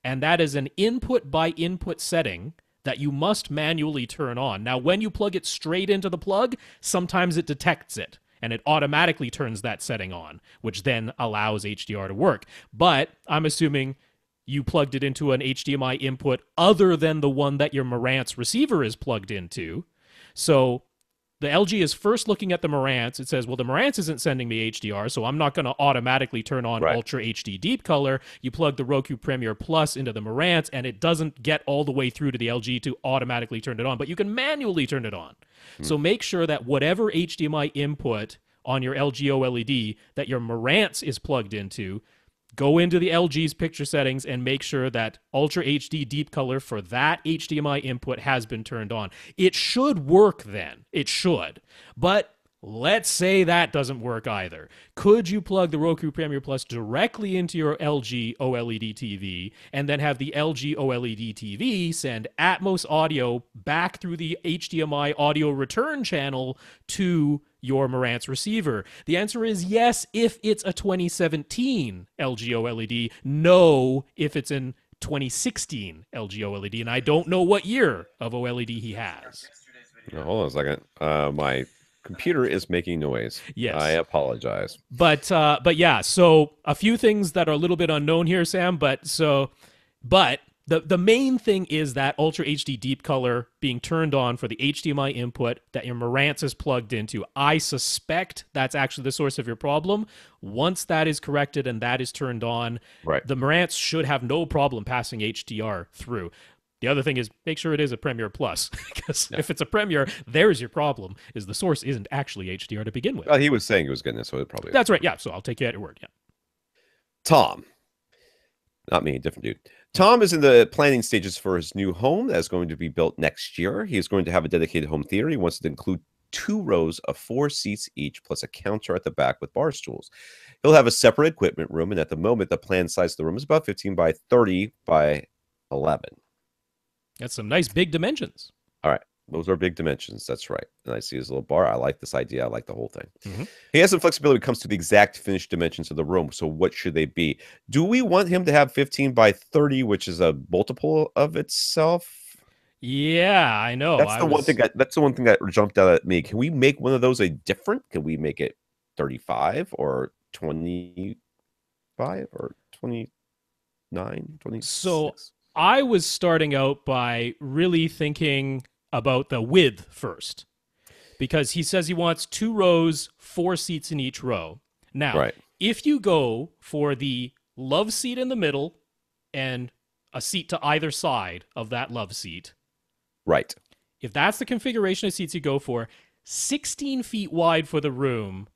and that is an input by input setting that you must manually turn on. Now, when you plug it straight into the plug, sometimes it detects it, and it automatically turns that setting on, which then allows HDR to work. But I'm assuming you plugged it into an HDMI input other than the one that your Marantz receiver is plugged into. So the LG is first looking at the Marantz. It says, well, the Marantz isn't sending me HDR, so I'm not going to automatically turn on Ultra HD Deep Color. You plug the Roku Premiere Plus into the Marantz, and it doesn't get all the way through to the LG to automatically turn it on, but you can manually turn it on. So make sure that whatever HDMI input on your LG OLED that your Marantz is plugged into, go into the LG's picture settings and make sure that Ultra HD Deep Color for that HDMI input has been turned on. It should work then. It should. But let's say that doesn't work either. Could you plug the Roku Premiere Plus directly into your LG OLED TV and then have the LG OLED TV send Atmos audio back through the HDMI audio return channel to your Marantz receiver? The answer is yes, if it's a 2017 LG OLED. No, if it's in 2016 LG OLED. And I don't know what year of OLED he has. Now, hold on a second. My computer is making noise. Yes. I apologize. But yeah, so a few things that are a little bit unknown here, Sam, but the main thing is that Ultra HD Deep Color being turned on for the HDMI input that your Marantz is plugged into. I suspect that's actually the source of your problem. Once that is corrected and that is turned on, the Marantz should have no problem passing HDR through. The other thing is make sure it is a Premiere Plus, because if it's a Premiere, there's your problem, is the source isn't actually HDR to begin with. Well, he was saying he was getting it, so it probably is. That's right, yeah, so I'll take you at your word, yeah. Tom. Not me, different dude. Tom is in the planning stages for his new home that is going to be built next year. He is going to have a dedicated home theater. He wants to include 2 rows of 4 seats each, plus a counter at the back with bar stools. He'll have a separate equipment room, and at the moment, the planned size of the room is about 15 by 30 by 11. That's some nice big dimensions. All right. Those are big dimensions. That's right. And I see his little bar. I like this idea. I like the whole thing. Mm-hmm. He has some flexibility when it comes to the exact finished dimensions of the room. So what should they be? Do we want him to have 15 by 30, which is a multiple of itself? Yeah, I know. That's the one thing. That's the one thing that jumped out at me. Can we make one of those a different? Can we make it 35 or 25 or 29, 26? So I was starting out by really thinking about the width first, because he says he wants 2 rows, 4 seats in each row. Now, right. If you go for the love seat in the middle and a seat to either side of that love seat, right. If that's the configuration of seats you go for, 16 feet wide for the room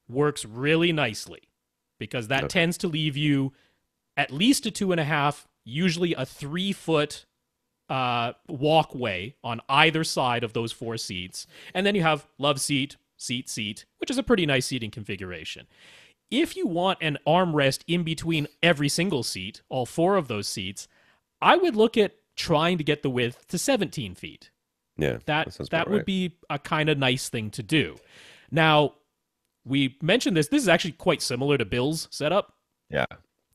works really nicely, because that tends to leave you at least a 2.5, usually a 3-foot walkway on either side of those 4 seats. And then you have love seat, seat, which is a pretty nice seating configuration. If you want an armrest in between every single seat, all 4 of those seats, I would look at trying to get the width to 17 feet. Yeah, that would be a kind of nice thing to do. Now, we mentioned this. This is actually quite similar to Bill's setup. Yeah.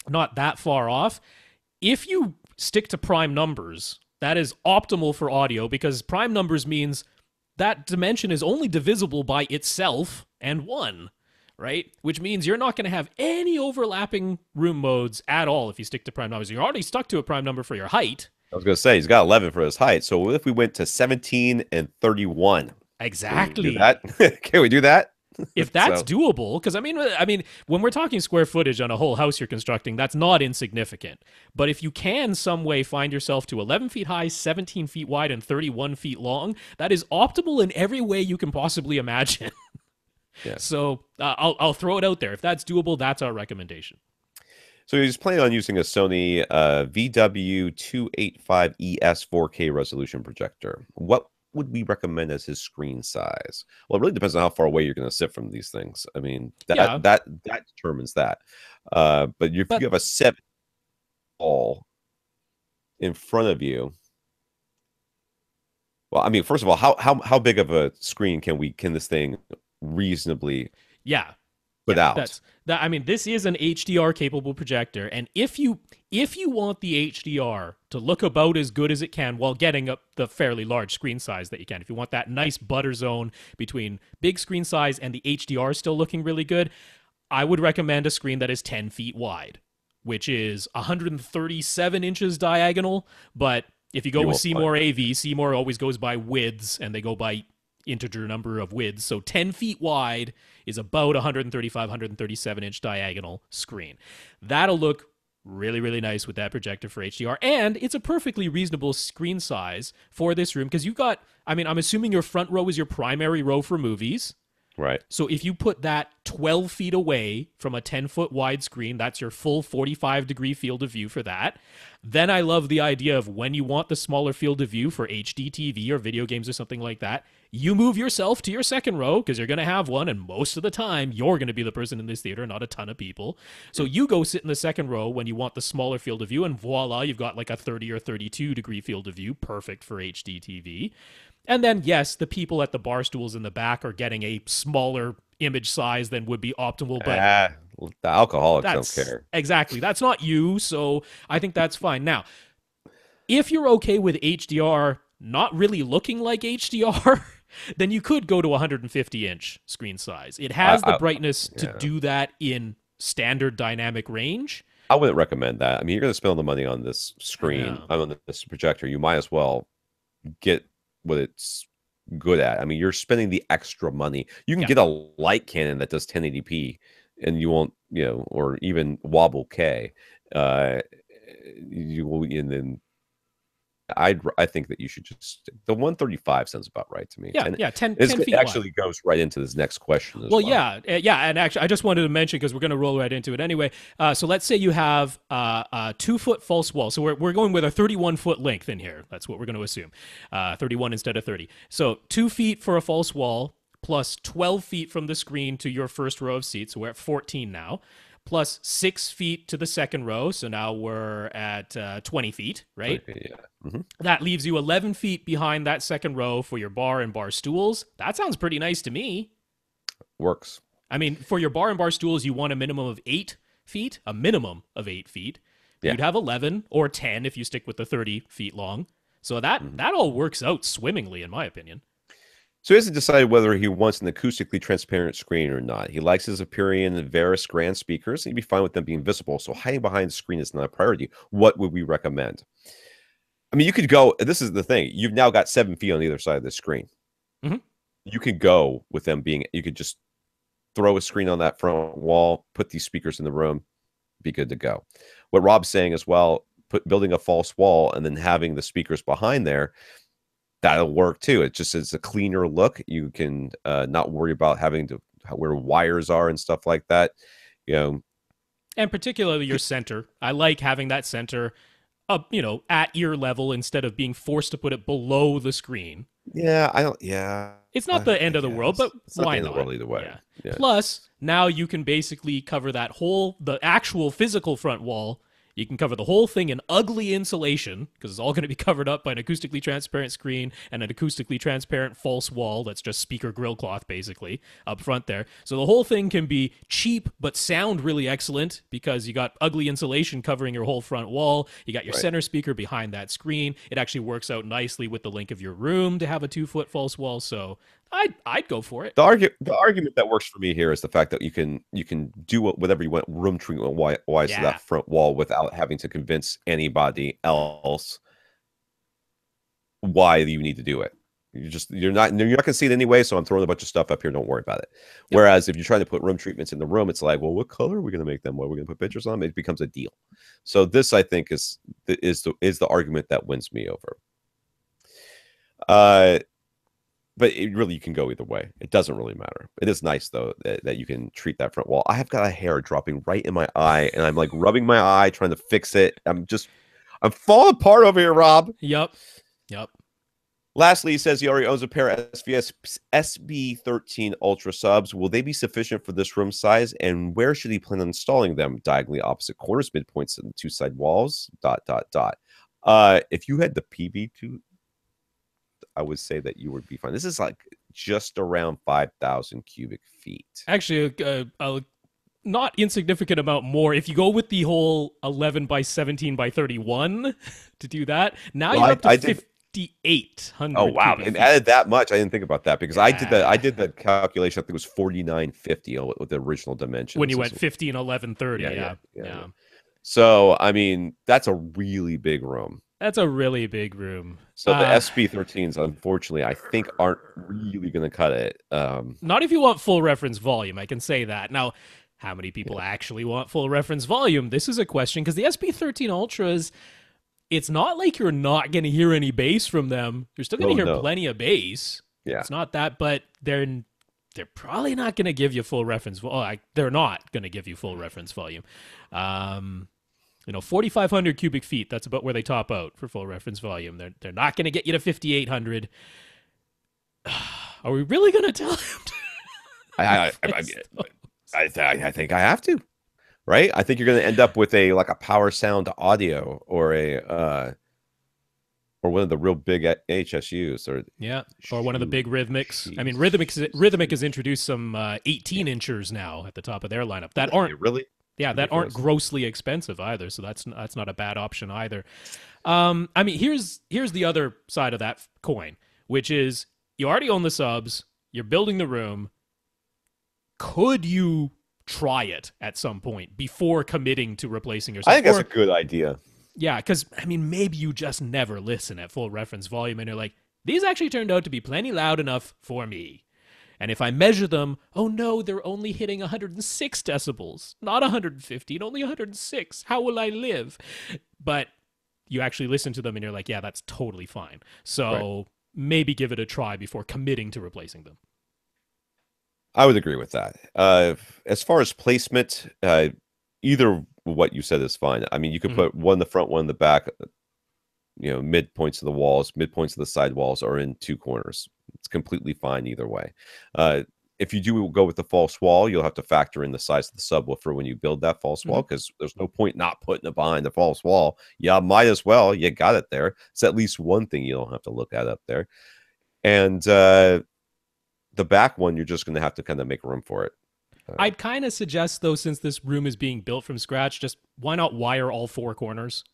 Not that far off. If you stick to prime numbers, that is optimal for audio, because prime numbers means that dimension is only divisible by itself and 1. Right? Which means you're not going to have any overlapping room modes at all if you stick to prime numbers. You're already stuck to a prime number for your height. I was going to say, he's got 11 for his height. So what if we went to 17 and 31? Exactly. Can we do that? If that's doable, because I mean, when we're talking square footage on a whole house you're constructing, that's not insignificant. But if you can some way find yourself to 11 feet high, 17 feet wide, and 31 feet long, that is optimal in every way you can possibly imagine. Yeah. So I'll throw it out there. If that's doable, that's our recommendation. So he's planning on using a Sony VW285ES 4K resolution projector. What would we recommend as his screen size? Well, it really depends on how far away you're going to sit from these things. I mean, that determines that. But if you have a 7 wall in front of you, well, I mean, first of all, how big of a screen can this thing reasonably put out? I mean, this is an HDR capable projector, and if you want the HDR to look about as good as it can while getting up the fairly large screen size that you can, if you want that nice butter zone between big screen size and the HDR still looking really good, I would recommend a screen that is 10 feet wide, which is 137 inches diagonal. But if you go with Seymour AV, Seymour always goes by widths, and they go by integer number of widths. So 10 feet wide is about 135, 137 inch diagonal screen. That'll look really, really nice with that projector for HDR. And it's a perfectly reasonable screen size for this room, because I'm assuming your front row is your primary row for movies. Right. So if you put that 12 feet away from a 10-foot wide screen, that's your full 45-degree field of view for that. Then I love the idea of when you want the smaller field of view for HD TV or video games or something like that, you move yourself to your second row, because you're going to have one, and most of the time you're going to be the person in this theater, not a ton of people. So you go sit in the second row when you want the smaller field of view, and voila, you've got like a 30 or 32-degree field of view, perfect for HD TV. And then, yes, the people at the bar stools in the back are getting a smaller image size than would be optimal, but the alcoholics don't care. Exactly. That's not you, so I think that's fine. Now, if you're okay with HDR not really looking like HDR, then you could go to 150-inch screen size. It has the brightness to do that in standard dynamic range. I wouldn't recommend that. I mean, you're going to spend all the money on this screen, on this projector. You might as well get what it's good at. I mean, you're spending the extra money. You can get a light cannon that does 1080p, and you won't, or even Wobble K. You will, and then I think that you should just, the 135 sounds about right to me. Yeah, 10 feet actually wide. Goes right into this next question as well. Yeah, and actually, I just wanted to mention, because we're going to roll right into it anyway. So let's say you have a 2-foot false wall. So we're going with a 31-foot length in here. That's what we're going to assume. 31 instead of 30. So 2 feet for a false wall, plus 12 feet from the screen to your first row of seats. So we're at 14 now. plus 6 feet to the second row. So now we're at 20 feet, right? Yeah. Mm-hmm. That leaves you 11 feet behind that second row for your bar and bar stools. That sounds pretty nice to me. Works. I mean, for your bar and bar stools, you want a minimum of 8 feet, a minimum of 8 feet. Yeah. You'd have 11 or 10 if you stick with the 30 feet long. So that all works out swimmingly, in my opinion. So he hasn't decided whether he wants an acoustically transparent screen or not. He likes his Aperion Varus Grand speakers, and he'd be fine with them being visible. So hiding behind the screen is not a priority. What would we recommend? I mean, you could go. This is the thing. You've now got 7 feet on either side of the screen. Mm-hmm. You could go with them being. You could just throw a screen on that front wall, put these speakers in the room, be good to go. What Rob's saying as well, building a false wall and then having the speakers behind there. That'll work too. It's a cleaner look. You can not worry about having to where wires are and stuff like that. And particularly your center. I like having that center up, at ear level instead of being forced to put it below the screen. Yeah, I don't. Yeah, it's not the end of the world, but why not? The world either way. Yeah. Plus, now you can basically cover the actual physical front wall. You can cover the whole thing in ugly insulation because it's all going to be covered up by an acoustically transparent screen and an acoustically transparent false wall that's just speaker grill cloth basically up front there. So the whole thing can be cheap but sound really excellent because you got ugly insulation covering your whole front wall. You got your center speaker behind that screen. It actually works out nicely with the link of your room to have a 2-foot false wall. So I'd go for it. The argument that works for me here is the fact that you can do whatever you want room treatment wise to that front wall without having to convince anybody else why you need to do it. You're not going to see it anyway. So I'm throwing a bunch of stuff up here. Don't worry about it. Yep. Whereas if you're trying to put room treatments in the room, it's like, well, what color are we going to make them? What are we going to put pictures on? It becomes a deal. So this, I think, is the argument that wins me over. But you can go either way. It doesn't really matter. It is nice, though, that you can treat that front wall. I have got a hair dropping right in my eye, and I'm like rubbing my eye, trying to fix it. I'm falling apart over here, Rob. Yep. Lastly, he says he already owns a pair of SVS SB13 Ultra subs. Will they be sufficient for this room size? And where should he plan on installing them? Diagonally opposite corners, midpoints, and 2 side walls, ... If you had the PV2, I would say that you would be fine. This is like just around 5,000 cubic feet. Actually, a not insignificant amount more. If you go with the whole 11 by 17 by 31 to do that, now you're up to 5,800. Oh wow! It added that much. I didn't think about that because I did the calculation. I think it was 4,950 with the original dimensions. When you went 15, 11, 30. Yeah. So I mean, that's a really big room. That's a really big room. So the SB13s, unfortunately, I think aren't really going to cut it. Not if you want full reference volume. I can say that. Now, how many people actually want full reference volume? This is a question because the SB13 Ultras, it's not like you're not going to hear any bass from them. You're still going to hear plenty of bass. Yeah. It's not that, but they're probably not going to give you full reference. They're not going to give you full reference volume. 4,500 cubic feet. That's about where they top out for full reference volume. They're not going to get you to 5,800. Are we really going to tell him? I think I have to, right? I think you're going to end up with a power sound audio or or one of the real big HSUs or one of the big Rhythmics. Geez. I mean, Rhythmic has introduced some 18 inchers now at the top of their lineup that aren't really. Yeah, that aren't grossly expensive either, so that's not a bad option either. I mean, here's the other side of that coin, which is you already own the subs, you're building the room. Could you try it at some point before committing to replacing your subs? I think that's a good idea. Yeah, because, I mean, maybe you just never listen at full reference volume, and you're like, these actually turned out to be plenty loud enough for me. And if I measure them, oh no, they're only hitting 106 decibels, not 150, only 106. How will I live? But you actually listen to them and you're like, yeah, that's totally fine. So maybe give it a try before committing to replacing them. I would agree with that. As far as placement, either what you said is fine. I mean, you could put one in the front, one in the back, midpoints of the walls, midpoints of the side walls, or in 2 corners. It's completely fine either way. if you do go with the false wall, you'll have to factor in the size of the subwoofer when you build that false wall, because there's no point not putting it behind the false wall. Yeah, might as well. You got it there. It's at least one thing you don't have to look at up there. And the back one, you're just going to have to kind of make room for it. I'd kind of suggest, though, since this room is being built from scratch, just why not wire all 4 corners?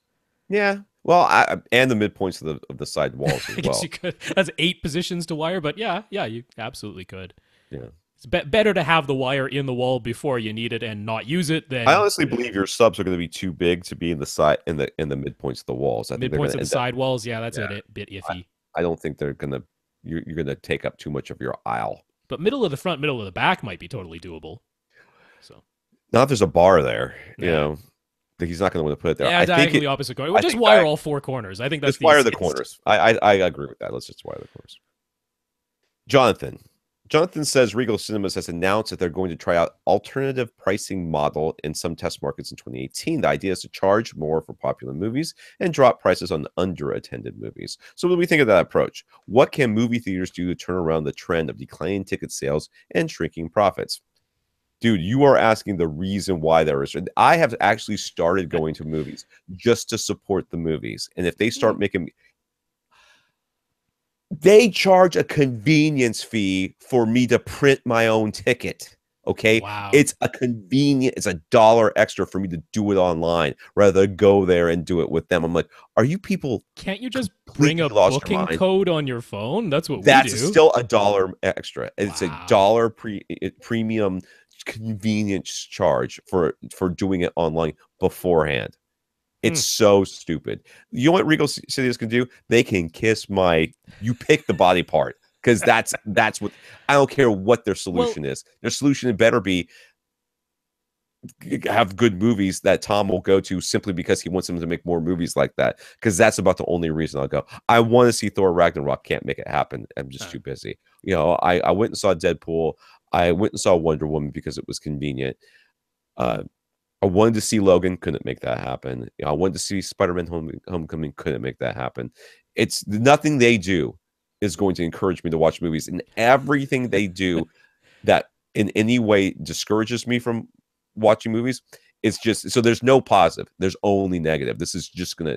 Yeah. Well, and the midpoints of the side walls as I guess well. you could. That's 8 positions to wire, but yeah, you absolutely could. Yeah. It's better to have the wire in the wall before you need it and not use it than. I honestly believe your subs are going to be too big to be in the side in the midpoints of the walls. I think midpoints of the side walls. Yeah, that's a bit iffy. I don't think they're going to. You're going to take up too much of your aisle. But middle of the front, middle of the back might be totally doable. So. Now if there's a bar there, you know, he's not going to want to put it there. Yeah, diagonally opposite corner. We'll just wire all 4 corners. I think that's just wire the corners. I agree with that. Let's just wire the corners. Jonathan says Regal Cinemas has announced that they're going to try out alternative pricing model in some test markets in 2018. The idea is to charge more for popular movies and drop prices on under-attended movies. So what do we think of that approach? What can movie theaters do to turn around the trend of declining ticket sales and shrinking profits? Dude, you are asking the reason why there is. I have actually started going to movies just to support the movies. And if they start making... They charge a convenience fee for me to print my own ticket. Okay. Wow. It's a convenient, it's $1 extra for me to do it online rather than go there and do it with them. I'm like, are you people? Can't you just bring a booking code on your phone? That's what we do. That's still $1 extra. It's $1 premium convenience charge for doing it online beforehand. It's so stupid. You know what Regal Cinemas can do? They can kiss my. You pick the body part, because that's what. I don't care what their solution is. Their solution better be have good movies that Tom will go to simply because he wants them to make more movies like that. Because that's about the only reason I'll go. I want to see Thor Ragnarok. Can't make it happen. I'm just too busy. You know, I went and saw Deadpool. I went and saw Wonder Woman because it was convenient. I wanted to see Logan, couldn't make that happen. You know, I wanted to see Spider-Man Homecoming, couldn't make that happen. It's nothing they do is going to encourage me to watch movies, and everything they do that in any way discourages me from watching movies, it's just so there's no positive. There's only negative. This is just gonna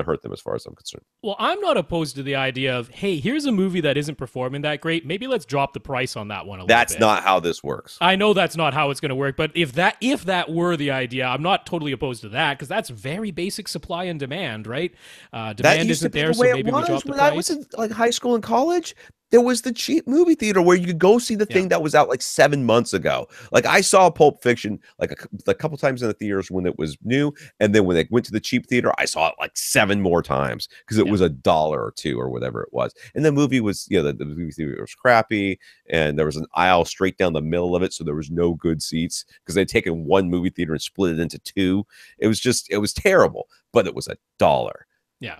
hurt them as far as I'm concerned. Well, I'm not opposed to the idea of, hey, here's a movie that isn't performing that great. Maybe let's drop the price on that one a little bit. That's not how this works. I know that's not how it's going to work, but if that were the idea, I'm not totally opposed to that, because that's very basic supply and demand, right? Demand isn't there, so maybe we drop the price. I was in like high school and college, there was the cheap movie theater where you could go see the thing that was out like 7 months ago. Like I saw Pulp Fiction like a couple times in the theaters when it was new, and then when they went to the cheap theater, I saw it like 7 more times because it was $1 or $2 or whatever it was. And the movie was, you know, the movie theater was crappy, and there was an aisle straight down the middle of it, so there was no good seats because they'd taken one movie theater and split it into 2. It was terrible, but it was $1. Yeah.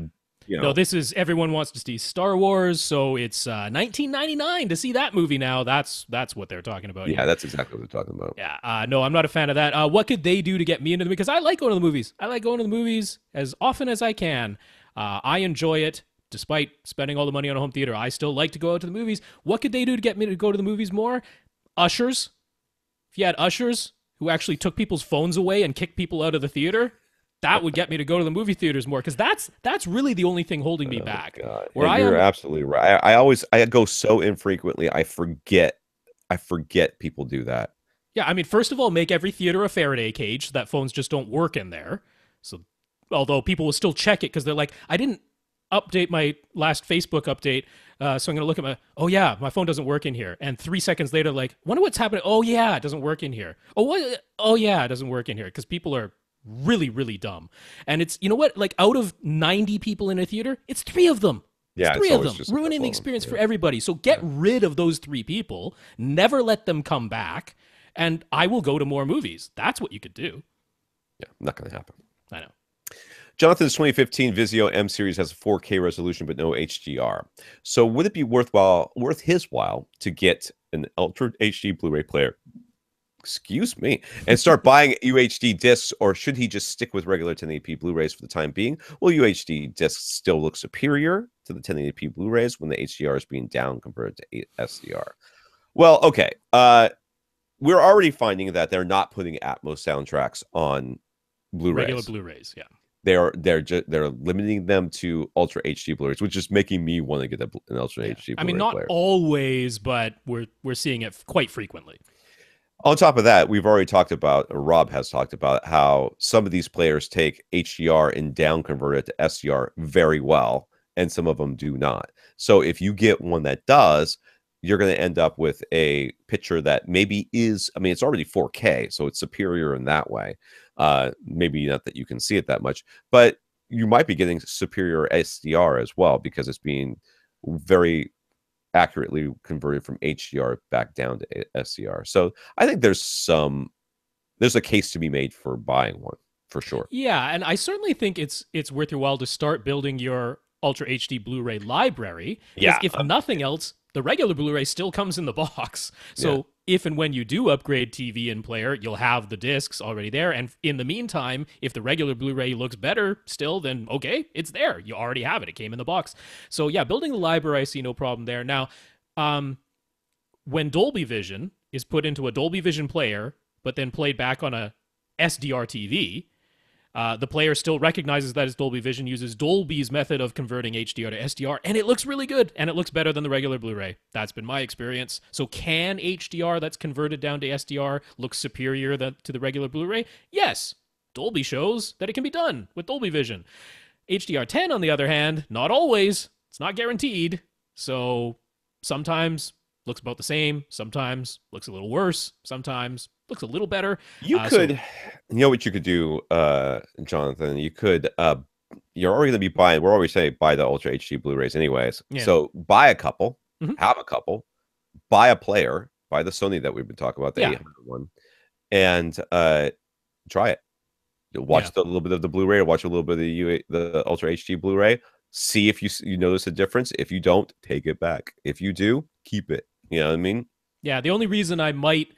You know. No, this is everyone wants to see Star Wars, so it's $19.99 to see that movie now. That's what they're talking about. Yeah, that's exactly what they're talking about. Yeah, no, I'm not a fan of that. What could they do to get me into them? Because I like going to the movies. I like going to the movies as often as I can. I enjoy it. Despite spending all the money on a home theater, I still like to go out to the movies. What could they do to get me to go to the movies more? Ushers. If you had ushers who actually took people's phones away and kicked people out of the theater, that would get me to go to the movie theaters more, because that's really the only thing holding me back. You're absolutely right. I go so infrequently, I forget people do that. Yeah, I mean, first of all, make every theater a Faraday cage so that phones just don't work in there. So, although people will still check it because they're like, I didn't update my last Facebook update, so I'm going to look at my phone doesn't work in here. And 3 seconds later, like, wonder what's happening. Oh yeah, it doesn't work in here. Oh yeah, it doesn't work in here, because people are really, really dumb. And it's, you know what, like out of 90 people in a theater, it's 3 of them. Yeah, it's 3 of them, ruining the experience for everybody. So get rid of those 3 people, never let them come back, and I will go to more movies. That's what you could do. Yeah, not going to happen. I know. Jonathan's 2015 Vizio M series has a 4K resolution but no HDR. So would it be worth his while to get an Ultra HD Blu-ray player? Excuse me, and start buying UHD discs, or should he just stick with regular 1080p Blu-rays for the time being? Will UHD discs still look superior to the 1080p Blu-rays when the HDR is being down compared to SDR? Well, okay. We're already finding that they're not putting Atmos soundtracks on Regular Blu-rays. Blu-rays, yeah. They're limiting them to Ultra HD Blu-rays, which is making me want to get an Ultra HD I mean, Blu-ray not player. always, but we're seeing it quite frequently. On top of that, we've already talked about, or Rob has talked about, how some of these players take HDR and down convert it to SDR very well, and some of them do not. So if you get one that does, you're going to end up with a picture that maybe is, I mean, it's already 4K, so it's superior in that way. Maybe not that you can see it that much, but you might be getting superior SDR as well, because it's being very accurately converted from HDR back down to SDR. So I think there's a case to be made for buying one for sure. Yeah, and I certainly think it's worth your while to start building your Ultra HD Blu-ray library, because if nothing else, the regular Blu-ray still comes in the box. So if and when you do upgrade TV and player, you'll have the discs already there. And in the meantime, if the regular Blu-ray looks better still, then okay, it's there. You already have it. It came in the box. So yeah, building the library, I see no problem there. Now, when Dolby Vision is put into a Dolby Vision player, but then played back on a SDR TV, the player still recognizes that it's Dolby Vision, uses Dolby's method of converting HDR to SDR, and it looks really good, and it looks better than the regular Blu-ray. That's been my experience. So can HDR that's converted down to SDR look superior to the regular Blu-ray? Yes. Dolby shows that it can be done with Dolby Vision. HDR10, on the other hand, not always. It's not guaranteed. So sometimes looks about the same, sometimes looks a little worse, sometimes looks a little better. You could, you know what you could do, Jonathan? You could, you're already going to be buying, we're always saying buy the Ultra HD Blu-rays anyways. Yeah. So buy a couple, have a couple, buy a player, buy the Sony that we've been talking about, the 800 one, and try it. Watch a little bit of the Blu-ray, or watch a little bit of the Ultra HD Blu-ray. See if you notice a difference. If you don't, take it back. If you do, keep it. You know what I mean? Yeah, the only reason I might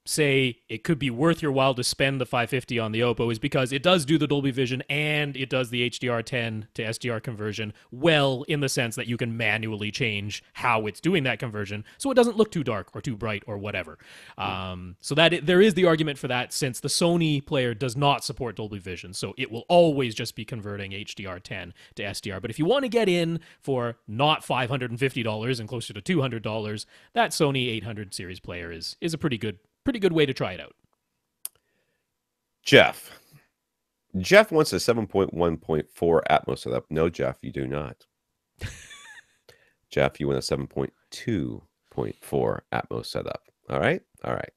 say it could be worth your while to spend the $550 on the Oppo is because it does do the Dolby Vision and it does the HDR10 to SDR conversion well, in the sense that you can manually change how it's doing that conversion so it doesn't look too dark or too bright or whatever. So that there is the argument for that, since the Sony player does not support Dolby Vision, so it will always just be converting HDR10 to SDR. But if you want to get in for not $550 and closer to $200, that Sony 800 series player is a pretty good way to try it out. Jeff wants a 7.1.4 Atmos setup. No, Jeff, you do not. Jeff, you want a 7.2.4 Atmos setup. All right,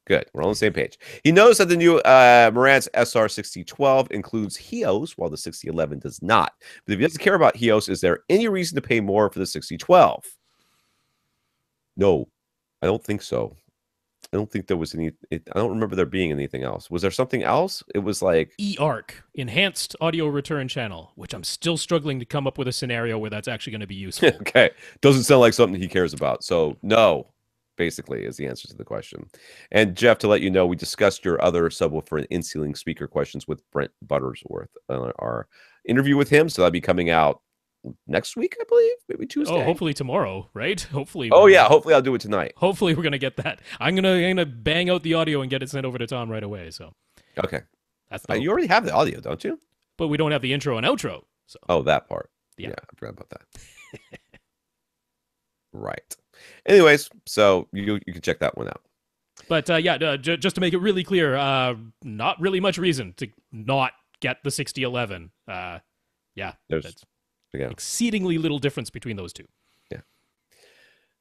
good. We're on the same page. He knows that the new Marantz SR6012 includes HEOS, while the 6011 does not. But if he doesn't care about HEOS, is there any reason to pay more for the 6012? No, I don't think so. I don't think there was any. I don't remember there being anything else. Was there something else? It was like eARC, Enhanced Audio Return Channel, which I'm still struggling to come up with a scenario where that's actually going to be useful. Okay, doesn't sound like something he cares about. So no, basically, is the answer to the question. And Jeff, to let you know, we discussed your other subwoofer and in-ceiling speaker questions with Brent Buttersworth on our interview with him. So that'll be coming out next week, I believe, maybe Tuesday. Oh, hopefully tomorrow, right? Hopefully. Oh yeah, hopefully I'll do it tonight. Hopefully we're gonna get that. I'm gonna bang out the audio and get it sent over to Tom right away. So okay, that's you already have the audio, don't you? But we don't have the intro and outro. So that part. Yeah, I forgot about that. Right. Anyways, so you can check that one out. But just to make it really clear, not really much reason to not get the 6011. There's exceedingly little difference between those two. Yeah.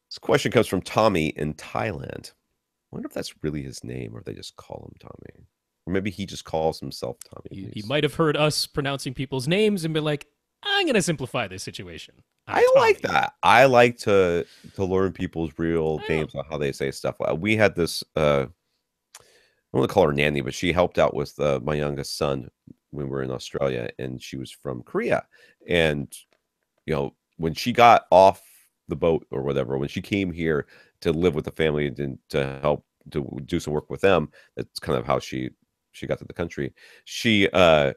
This question comes from Tommy in Thailand. I wonder if that's really his name, or if they just call him Tommy. Or maybe he just calls himself Tommy. He might have heard us pronouncing people's names and been like, I'm going to simplify this situation. I like that. I like to learn people's real names on how they say stuff. We had this, I don't want to call her nanny, but she helped out with my youngest son when we were in Australia, and she was from Korea. And, when she got off the boat or whatever, when she came here to live with the family and to help to do some work with them, that's kind of how she got to the country. She told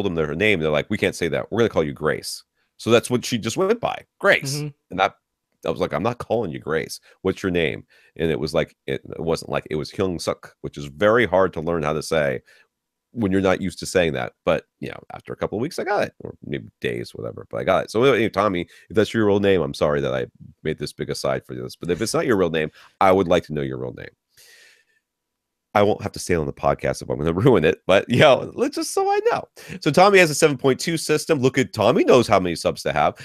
them her name. They're like, we can't say that. We're going to call you Grace. So that's what she just went by, Grace. And that I was like, I'm not calling you Grace. What's your name? And it was like, it wasn't like, it was Hyung Suk, which is very hard to learn how to say when you're not used to saying that. But, after a couple of weeks, I got it, or maybe days, whatever, but I got it. So anyway, Tommy, if that's your real name, I'm sorry that I made this big aside for this, but if it's not your real name, I would like to know your real name. I won't have to say it on the podcast if I'm going to ruin it, but let's just so I know. So Tommy has a 7.2 system. Look at Tommy knows how many subs to have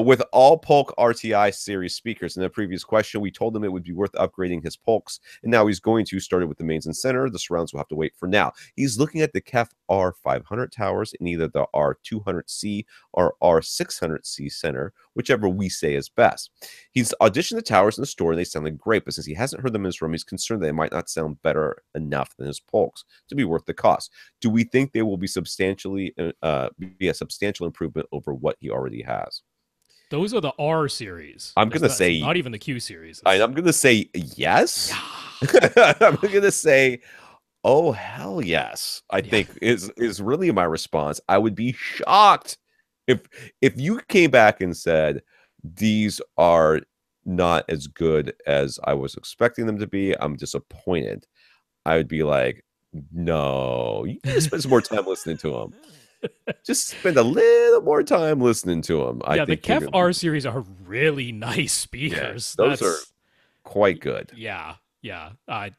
with all Polk RTI series speakers. In the previous question, we told him it would be worth upgrading his Polks, and now he's going to start it with the mains and center. The surrounds will have to wait for now. He's looking at the KEF R500 towers in either the R200C or R600C center, whichever we say is best. He's auditioned the towers in the store and they sounded great, but since he hasn't heard them in his room, he's concerned they might not sound better enough than his Polks to be worth the cost. Do we think they will be be a substantial improvement over what he already has? Those are the R series. I'm going to say not even the Q series. I'm going to say yes. Yeah. I'm going to say, oh hell yes. I think is really my response. I would be shocked if you came back and said these are not as good as I was expecting them to be. I'm disappointed. I would be like, no, you need to spend some more time listening to them. Just spend a little more time listening to them. Yeah, the KEF R series are really nice speakers. Yeah, those are quite good. Yeah. I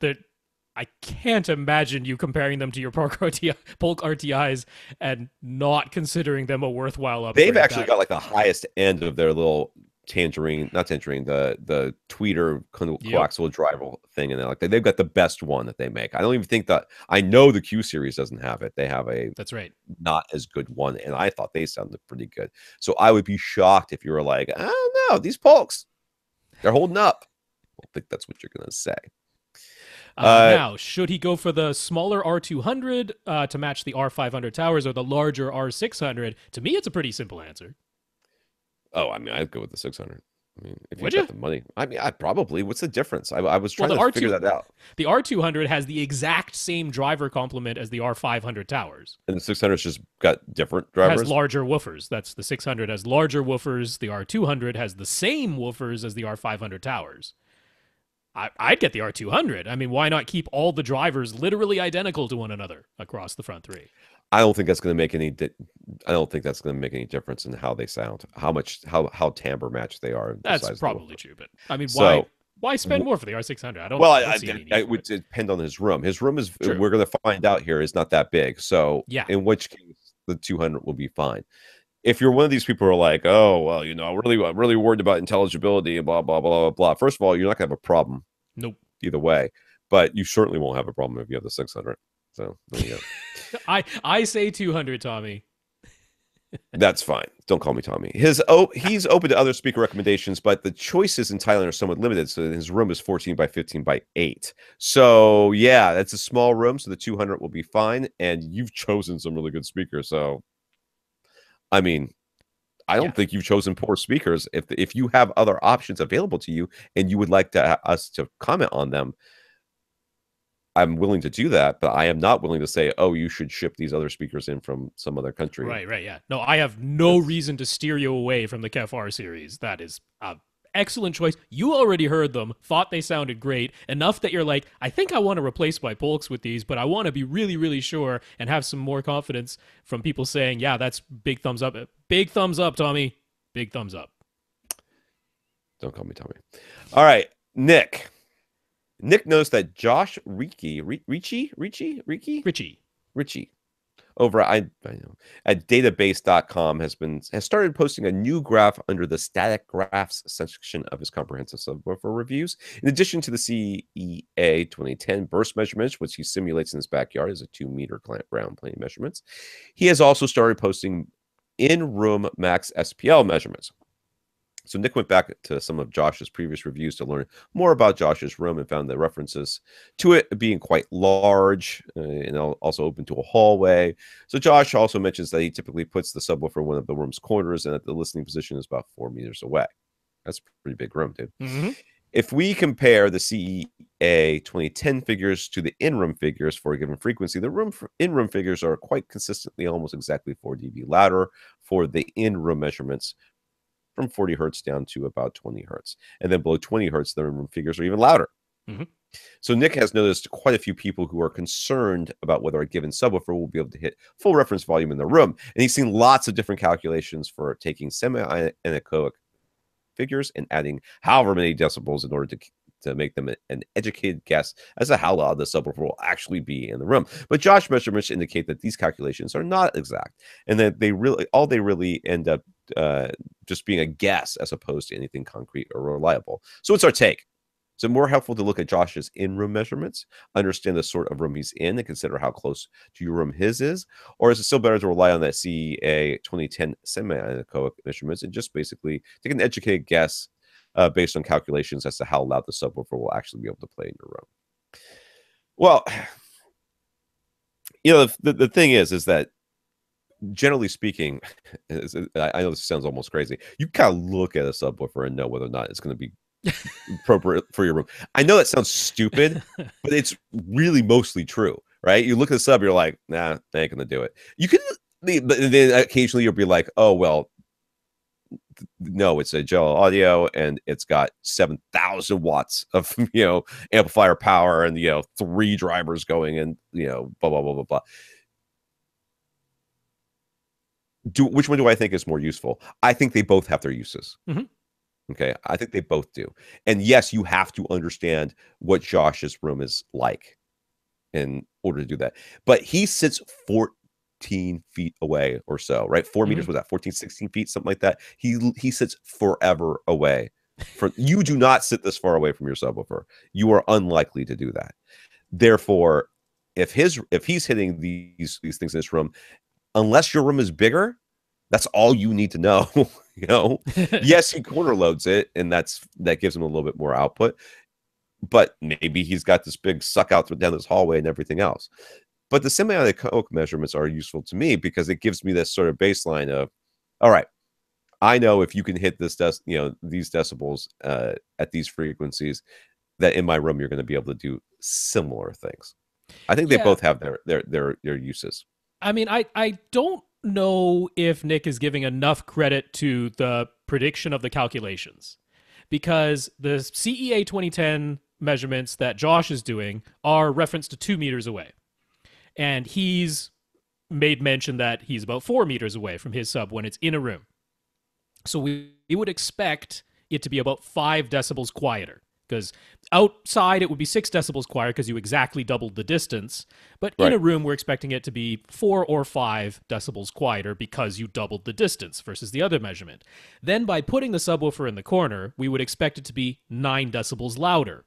can't imagine you comparing them to your Polk RTIs and not considering them a worthwhile upgrade. They've actually got like the highest end of their little the tweeter coaxial driver thing, and they've got the best one that they make. I don't even think that, I know the Q series doesn't have it. They have that's right, not as good one, and I thought they sounded pretty good. So I would be shocked if you were like, I don't know, these Polks, they're holding up. I think that's what you're gonna say. Now, should he go for the smaller R200 to match the R500 towers or the larger R600? To me, it's a pretty simple answer. Oh, I mean, I'd go with the 600. I mean, if you got the money, I mean, I'd probably. What's the difference? I was trying to figure that out. The R200 has the exact same driver complement as the R500 towers, and the 600's just got different drivers. Has larger woofers. That's the 600 has larger woofers. The R200 has the same woofers as the R500 towers. I'd get the R200. I mean, why not keep all the drivers literally identical to one another across the front three? I don't think that's going to make any. I don't think that's going to make any difference in how they sound, how timbre matched they are. That's probably true, but I mean, why spend more for the R600? I don't. Well, it would depend on his room. His room is. True. We're going to find out here is not that big. So yeah, in which case the 200 will be fine. If you're one of these people who are like, oh well, I'm really worried about intelligibility and blah blah blah blah blah. First of all, you're not going to have a problem. Nope. Either way, but you certainly won't have a problem if you have the 600. So there you go. I say 200, Tommy. That's fine. Don't call me Tommy. He's open to other speaker recommendations, but the choices in Thailand are somewhat limited. So his room is 14 by 15 by 8. So yeah, that's a small room. So the 200 will be fine. And you've chosen some really good speakers. So, I mean, I don't think you've chosen poor speakers. If you have other options available to you and you would like us to comment on them, I'm willing to do that, but I am not willing to say, oh, you should ship these other speakers in from some other country. Right, yeah. No, I have no reason to steer you away from the KEF R series. That is an excellent choice. You already heard them, thought they sounded great, enough that you're like, I think I want to replace my Polks with these, but I want to be really, really sure and have some more confidence from people saying, yeah, that's big thumbs up. Big thumbs up, Tommy. Big thumbs up. Don't call me Tommy. All right, Nick. Nick knows that Josh Ritchie over at database.com has started posting a new graph under the static graphs section of his comprehensive subwoofer reviews. In addition to the CEA 2010 burst measurements, which he simulates in his backyard as a 2-meter ground plane measurements, he has also started posting in-room max SPL measurements. So Nick went back to some of Josh's previous reviews to learn more about Josh's room and found the references to it being quite large and also open to a hallway. So Josh also mentions that he typically puts the subwoofer in one of the room's corners and that the listening position is about 4 meters away. That's a pretty big room, dude. Mm-hmm. If we compare the CEA 2010 figures to the in-room figures for a given frequency, the in-room figures are quite consistently almost exactly 4 dB louder for the in-room measurements from 40 hertz down to about 20 hertz. And then below 20 hertz, the room figures are even louder. Mm-hmm. So Nick has noticed quite a few people who are concerned about whether a given subwoofer will be able to hit full reference volume in the room. And he's seen lots of different calculations for taking semi-anechoic figures and adding however many decibels in order to make them an educated guess as to how loud the subwoofer will actually be in the room. But Josh measurements indicate that these calculations are not exact, and that they really end up just being a guess as opposed to anything concrete or reliable. So what's our take? Is it more helpful to look at Josh's in-room measurements, understand the sort of room he's in, and consider how close to your room his is? Or is it still better to rely on that CEA 2010 semi-anechoic measurements and just basically take an educated guess based on calculations as to how loud the subwoofer will actually be able to play in your room? Well, the thing is that generally speaking, I know this sounds almost crazy. You kind of look at a subwoofer and know whether or not it's going to be appropriate for your room. I know that sounds stupid, but it's really mostly true, right? You look at the sub, you're like, nah, they ain't gonna do it. You can, but then occasionally you'll be like, oh well, no, it's a gel audio and it's got 7,000 watts of amplifier power and 3 drivers going and blah blah blah blah blah. Which one do I think is more useful? I think they both have their uses. Mm-hmm. Okay, I think they both do. And yes, you have to understand what Josh's room is like in order to do that. But he sits 14 feet away or so, right? 4 meters, was that 14, 16 feet, something like that. He sits forever away. You do not sit this far away from your subwoofer. You are unlikely to do that. Therefore, if he's hitting these things in this room, unless your room is bigger, that's all you need to know. Yes, he corner loads it, and that gives him a little bit more output. But maybe he's got this big suck out down this hallway and everything else. But the semi-anechoic measurements are useful to me because it gives me this sort of baseline of, all right, I know if you can hit these decibels at these frequencies, that in my room you're going to be able to do similar things. I think they both have their uses. I mean, I don't know if Nick is giving enough credit to the prediction of the calculations, because the CEA 2010 measurements that Josh is doing are referenced to 2 meters away. And he's made mention that he's about 4 meters away from his sub when it's in a room. So we would expect it to be about 5 decibels quieter, because outside it would be 6 decibels quieter because you exactly doubled the distance. But in a room, we're expecting it to be 4 or 5 decibels quieter because you doubled the distance versus the other measurement. Then by putting the subwoofer in the corner, we would expect it to be 9 decibels louder.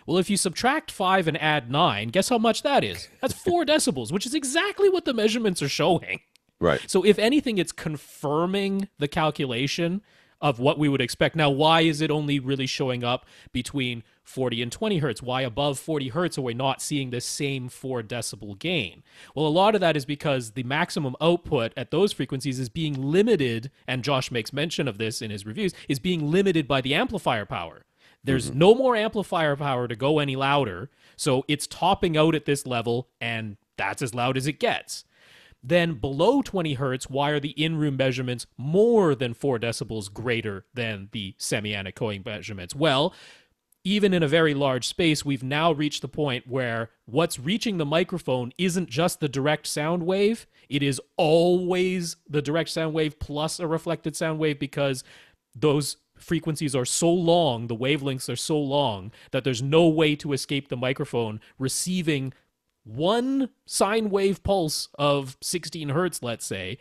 Well, if you subtract 5 and add 9, guess how much that is? That's 4 decibels, which is exactly what the measurements are showing. Right. So if anything, it's confirming the calculation of what we would expect. Now, why is it only really showing up between 40 and 20 hertz? Why above 40 hertz are we not seeing the same 4 decibel gain? Well, a lot of that is because the maximum output at those frequencies is being limited, and Josh makes mention of this in his reviews, is being limited by the amplifier power. There's no more amplifier power to go any louder, so it's topping out at this level, and that's as loud as it gets. Then below 20 hertz, why are the in-room measurements more than 4 decibels greater than the semi-anechoic measurements? Well, even in a very large space, we've now reached the point where what's reaching the microphone isn't just the direct sound wave. It is always the direct sound wave plus a reflected sound wave, because those frequencies are so long, the wavelengths are so long, that there's no way to escape the microphone receiving one sine wave pulse of 16 hertz, let's say.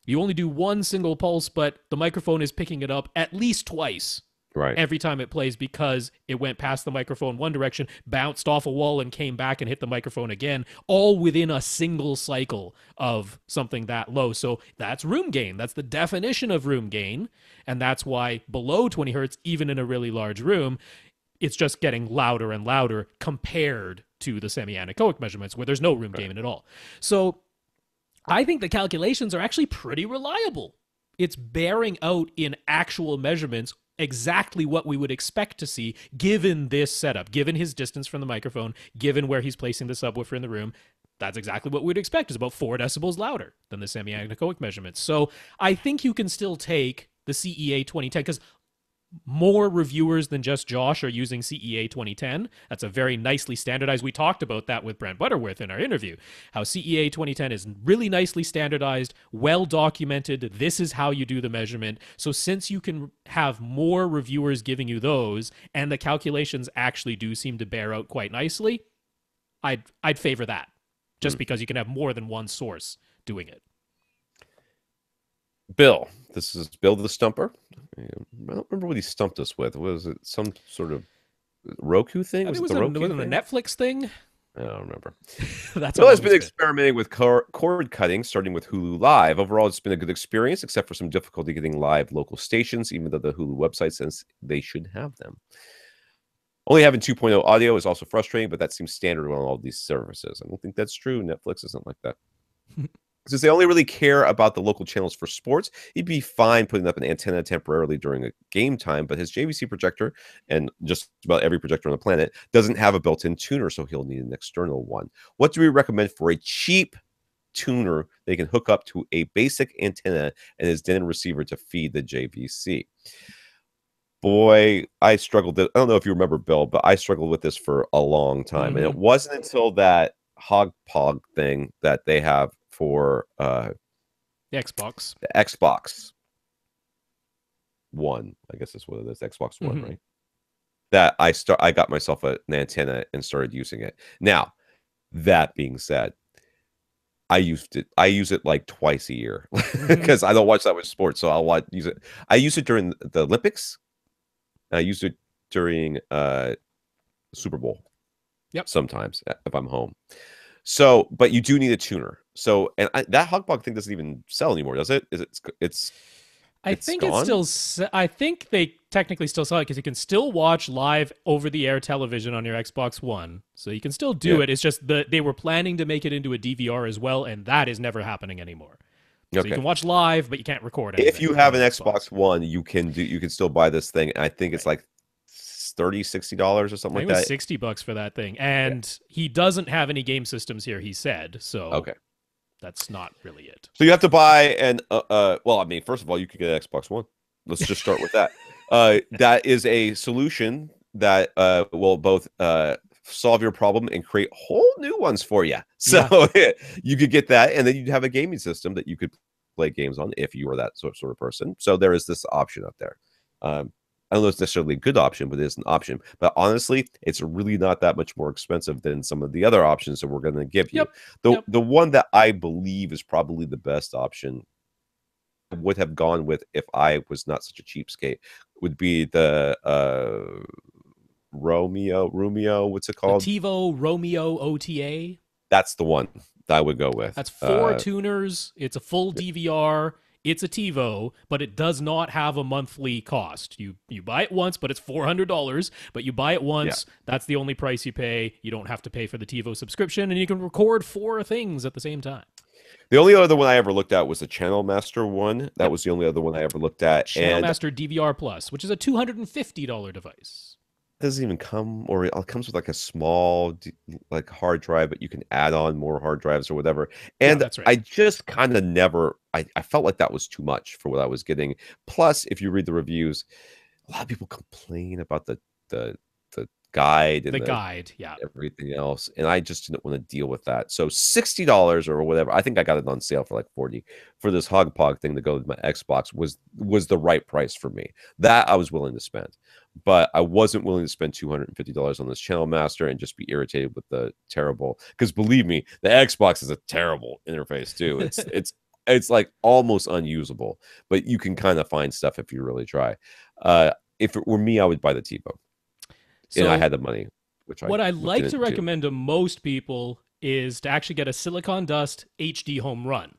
You only do one single pulse, but the microphone is picking it up at least twice. Right. Every time it plays, because it went past the microphone one direction, bounced off a wall, and came back and hit the microphone again, all within a single cycle of something that low. So that's room gain. That's the definition of room gain. And that's why below 20 hertz, even in a really large room, it's just getting louder and louder compared to the semi-anechoic measurements where there's no room gain at all. So I think the calculations are actually pretty reliable. It's bearing out in actual measurements exactly what we would expect to see given this setup, given his distance from the microphone, given where he's placing the subwoofer in the room. That's exactly what we'd expect, is about 4 decibels louder than the semi-anechoic measurements. So I think you can still take the CEA 2010, because more reviewers than just Josh are using CEA 2010. That's a very nicely standardized. We talked about that with Brent Butterworth in our interview, how CEA 2010 is really nicely standardized, well documented. This is how you do the measurement. So since you can have more reviewers giving you those, and the calculations actually do seem to bear out quite nicely, I'd favor that, just because you can have more than one source doing it. Bill, this is Bill the Stumper. I don't remember what he stumped us with. Was it some sort of Roku thing? Was it the Roku a thing? Netflix thing? I don't remember. Bill has been experimenting with cord cutting, starting with Hulu Live. Overall, it's been a good experience, except for some difficulty getting live local stations, even though the Hulu website says they should have them. Only having 2.0 audio is also frustrating, but that seems standard on all these services. I don't think that's true. Netflix isn't like that. Since they only really care about the local channels for sports, he'd be fine putting up an antenna temporarily during a game time, but his JVC projector, and just about every projector on the planet, doesn't have a built-in tuner, so he'll need an external one. What do we recommend for a cheap tuner they can hook up to a basic antenna and his den receiver to feed the JVC? Boy, I struggled. I don't know if you remember, Bill, but I struggled with this for a long time. And it wasn't until that HogPog thing that they have for the Xbox. The Xbox One, I guess that's what it is, Xbox One, right? That I got myself an antenna and started using it. Now, that being said, I use it like twice a year because I don't watch that much sports, so I'll use it. I use it during the Olympics. I used it during Super Bowl. Yep. Sometimes if I'm home. So, but you do need a tuner. So, and that HogPog thing doesn't even sell anymore, does it? I think it's still. I think they technically still sell it because you can still watch live over-the-air television on your Xbox One. So you can still do it. It's just that they were planning to make it into a DVR as well, and that is never happening anymore. So you can watch live, but you can't record anything. If you have an Xbox One, you can still buy this thing. I think it's like $60 or something like that. $60 for that thing, and he doesn't have any game systems here. He said so. That's not really it. So you have to buy well, I mean, first of all, you could get an Xbox One. Let's just start with that. That is a solution that will both solve your problem and create whole new ones for you. So you could get that, and then you'd have a gaming system that you could play games on if you were that sort of person. So there is this option out there. I don't know if it's necessarily a good option, but it is an option. But honestly, it's really not that much more expensive than some of the other options that we're going to give you. The one that I believe is probably the best option I would have gone with if I was not such a cheapskate would be the Romeo, what's it called? The TiVo Romeo OTA. That's the one that I would go with. That's 4 tuners. It's a full DVR. It's a TiVo, but it does not have a monthly cost. You buy it once, but it's $400. But you buy it once. That's the only price you pay. You don't have to pay for the TiVo subscription, and you can record 4 things at the same time. The only other one I ever looked at was the Channel Master one. That was the only other one I ever looked at. Channel Master DVR Plus, which is a $250 device. Doesn't even come, or it comes with like a small like hard drive, but you can add on more hard drives or whatever. And that's right. I just kind of never I felt like that was too much for what I was getting. Plus, if you read the reviews, a lot of people complain about the guide and everything else, and I just didn't want to deal with that. So $60 or whatever, I think I got it on sale for like $40 for this HogPog thing to go with my Xbox was the right price for me. That I was willing to spend, but I wasn't willing to spend $250 on this Channel Master and just be irritated with the terrible, because believe me, the Xbox is a terrible interface too. It's like almost unusable, but you can kind of find stuff if you really try. If it were me, I would buy the TiVo. And I had the money. What I like to recommend to most people is to actually get a Silicon Dust HD Home Run.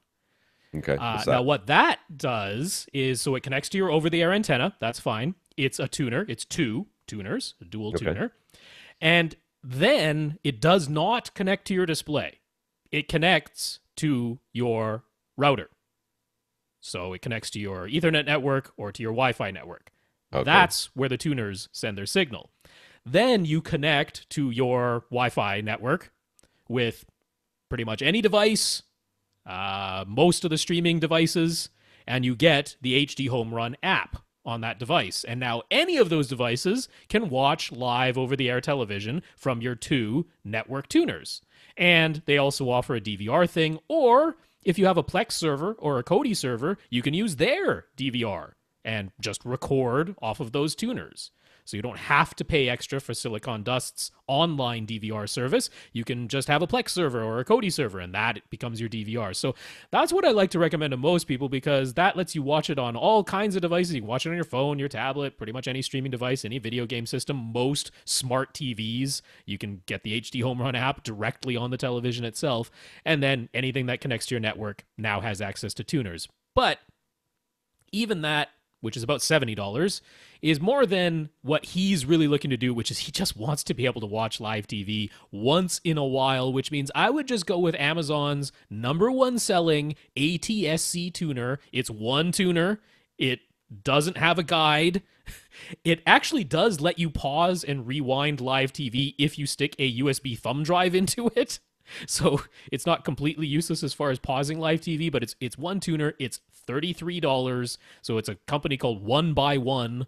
Okay. Now, what that does is, so it connects to your over-the-air antenna. That's fine. It's a tuner. It's 2 tuners, a dual tuner. And then it does not connect to your display. It connects to your router. So it connects to your Ethernet network or to your Wi-Fi network. That's where the tuners send their signal. Then you connect to your Wi-Fi network with pretty much any device, most of the streaming devices, and you get the HD Home Run app on that device. And now any of those devices can watch live over the air television from your 2 network tuners. And they also offer a DVR thing, or if you have a Plex server or a Kodi server, you can use their DVR and just record off of those tuners. So you don't have to pay extra for Silicon Dust's online DVR service. You can just have a Plex server or a Kodi server, and that becomes your DVR. So that's what I like to recommend to most people, because that lets you watch it on all kinds of devices. You can watch it on your phone, your tablet, pretty much any streaming device, any video game system, most smart TVs. You can get the HD Home Run app directly on the television itself, and then anything that connects to your network now has access to tuners. But even that, which is about $70, is more than what he's really looking to do, which is he just wants to be able to watch live TV once in a while, which means I would just go with Amazon's #1 selling ATSC tuner. It's one tuner. It doesn't have a guide. It actually does let you pause and rewind live TV if you stick a USB thumb drive into it. So it's not completely useless as far as pausing live TV, but it's one tuner. It's $33. So it's a company called One by One.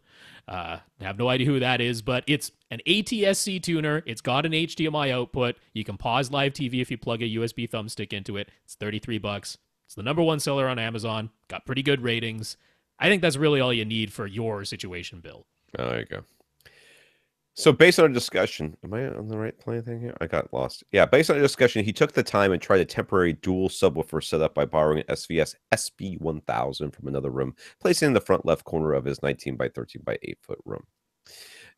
I have no idea who that is, but it's an ATSC tuner. It's got an HDMI output. You can pause live TV if you plug a USB thumbstick into it. It's $33. It's the #1 seller on Amazon. Got pretty good ratings. I think that's really all you need for your situation, Bill. Oh, there you go. So based on our discussion, am I on the right plane thing here? I got lost. Yeah, based on our discussion, he took the time and tried a temporary dual subwoofer setup by borrowing an SVS SB1000 from another room, placing it in the front left corner of his 19 by 13 by 8 foot room.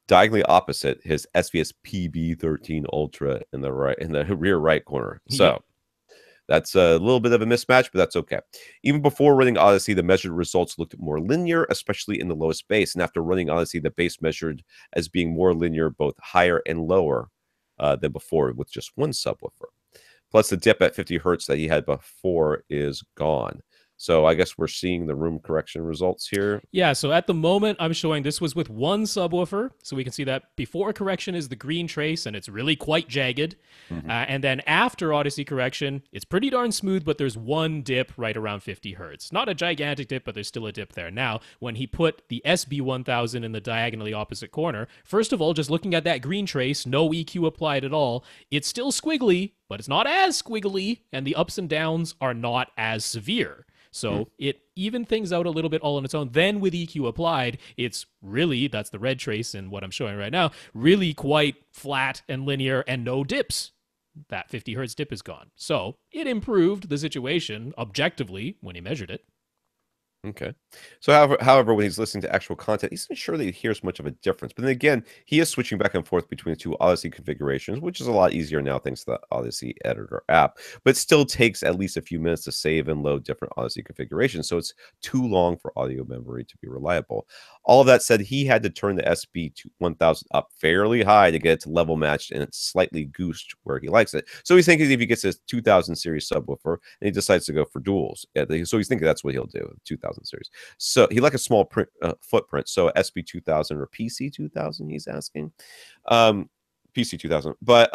Diagonally opposite, his SVS PB13 Ultra in the rear right corner. So that's a little bit of a mismatch, but that's okay. Even before running Odyssey, the measured results looked more linear, especially in the lowest bass. And after running Odyssey, the bass measured as being more linear, both higher and lower than before, with just one subwoofer. Plus, the dip at 50 hertz that he had before is gone. So I guess we're seeing the room correction results here. Yeah, so at the moment, I'm showing this was with one subwoofer. So we can see that before correction is the green trace, and it's really quite jagged. And then after Odyssey correction, it's pretty darn smooth, but there's one dip right around 50 hertz. Not a gigantic dip, but there's still a dip there. Now, when he put the SB1000 in the diagonally opposite corner, first of all, just looking at that green trace, no EQ applied at all, it's still squiggly, but it's not as squiggly, and the ups and downs are not as severe. So it evened things out a little bit all on its own. Then with EQ applied, it's really, that's the red trace in what I'm showing right now, really quite flat and linear and no dips. That 50 hertz dip is gone. So it improved the situation objectively when he measured it. Okay. So, however, when he's listening to actual content, he's not sure that he hears much of a difference. But then again, he is switching back and forth between the two Odyssey configurations, which is a lot easier now thanks to the Odyssey Editor app. But it still takes at least a few minutes to save and load different Odyssey configurations. So it's too long for audio memory to be reliable. All of that said, he had to turn the SB1000 up fairly high to get it to level matched, and it's slightly goosed where he likes it. So he's thinking if he gets his 2000 series subwoofer and he decides to go for duals. So he's thinking that's what he'll do, 2000 series. So he like a small footprint. So SB2000 or PC2000, he's asking. PC2000. But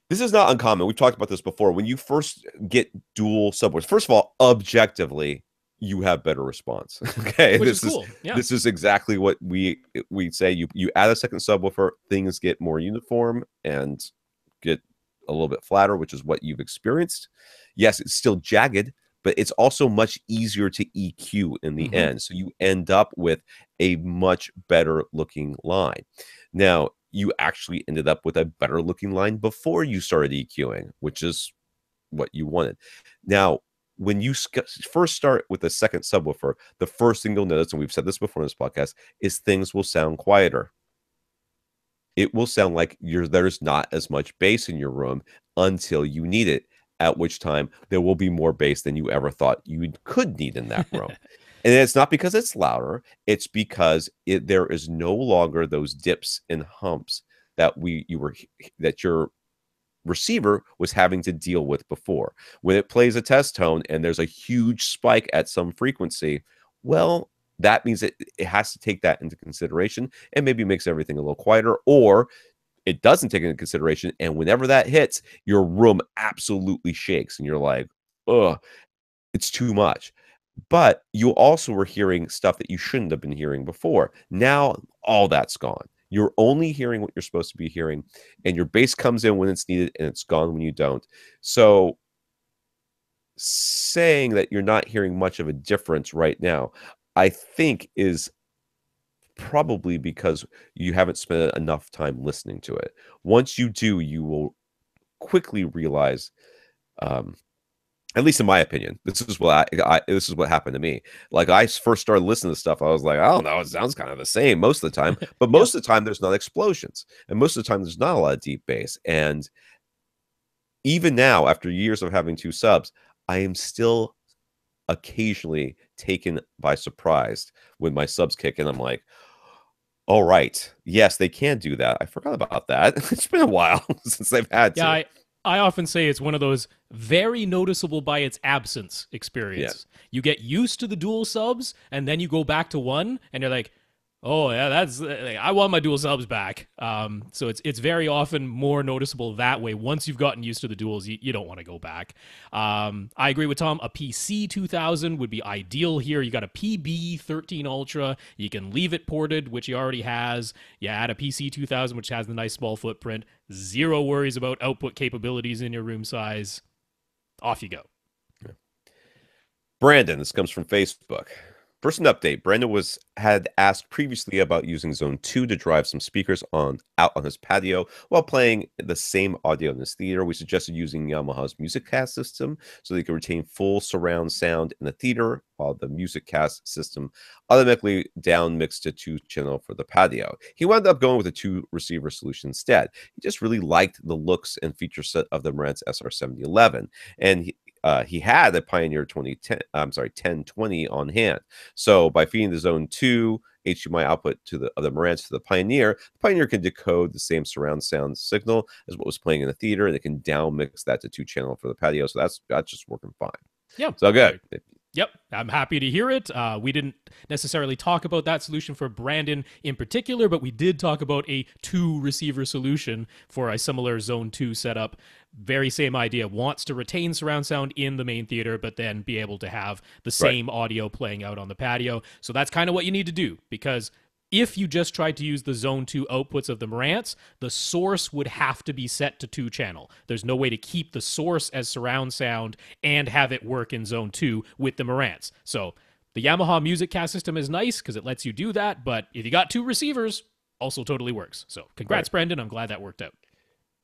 this is not uncommon. We've talked about this before. When you first get dual subwoofers, first of all, objectively, you have better response. Okay, Which is cool. Yeah. This is exactly what we say. You add a second subwoofer, things get more uniform and get a little bit flatter, which is what you've experienced. Yes, it's still jagged, but it's also much easier to EQ in the end. So you end up with a much better looking line. Now, you actually ended up with a better looking line before you started EQing, which is what you wanted. Now, when you first start with a second subwoofer, the first thing you'll notice, and we've said this before in this podcast, is things will sound quieter. It will sound like there's not as much bass in your room until you need it, at which time there will be more bass than you ever thought you could need in that room. And it's not because it's louder, it's because there is no longer those dips and humps that your receiver was having to deal with before. When it plays a test tone and there's a huge spike at some frequency, well, that means it has to take that into consideration and maybe makes everything a little quieter, or it doesn't take into consideration, and whenever that hits, your room absolutely shakes and you're like, ugh. it's too much. But you also were hearing stuff that you shouldn't have been hearing before. Now all that's gone. You're only hearing what you're supposed to be hearing, and your bass comes in when it's needed and it's gone when you don't. So saying that you're not hearing much of a difference right now, I think is probably because you haven't spent enough time listening to it. Once you do, you will quickly realize, at least in my opinion, this is what this is what happened to me. Like I first started listening to stuff, I was like, I don't know, it sounds kind of the same most of the time, but most of the time there's not explosions, and most of the time there's not a lot of deep bass. And even now, after years of having 2 subs, I am still occasionally taken by surprise when my subs kick in. I'm like, all right, yes, they can do that. I forgot about that. It's been a while since they've had to. Yeah, I often say it's one of those very noticeable by its absence experience. Yeah. You get used to the dual subs, and then you go back to one, and you're like, oh yeah, that's I want my dual subs back. So it's very often more noticeable that way. Once you've gotten used to the duals, you don't want to go back. I agree with Tom. A PC 2000 would be ideal here. You got a PB 13 Ultra. You can leave it ported, which he already has. You add a PC 2000, which has the nice small footprint. Zero worries about output capabilities in your room size. Off you go. Yeah. Brandon, this comes from Facebook. First, an update. Brandon had asked previously about using Zone 2 to drive some speakers out on his patio while playing the same audio in his theater. We suggested using Yamaha's MusicCast system so they could retain full surround sound in the theater, while the MusicCast system automatically down mixed to 2-channel for the patio. He wound up going with a 2-receiver solution instead. He just really liked the looks and feature set of the Marantz SR7011, and he had a Pioneer 1020 on hand. So by feeding the Zone 2 HDMI output to the Marantz to the Pioneer can decode the same surround sound signal as what was playing in the theater, and it can down mix that to 2-channel for the patio. So that's just working fine. Yeah. So good. Yep, I'm happy to hear it. We didn't necessarily talk about that solution for Brandon in particular, but we did talk about a 2-receiver solution for a similar Zone 2 setup. Very same idea. Wants to retain surround sound in the main theater, but then be able to have the same audio playing out on the patio. So that's kind of what you need to do, because if you just tried to use the Zone 2 outputs of the Marantz, the source would have to be set to 2-channel. There's no way to keep the source as surround sound and have it work in Zone 2 with the Marantz. So the Yamaha MusicCast system is nice because it lets you do that, but if you got 2 receivers, also totally works. So congrats, Brendan. I'm glad that worked out.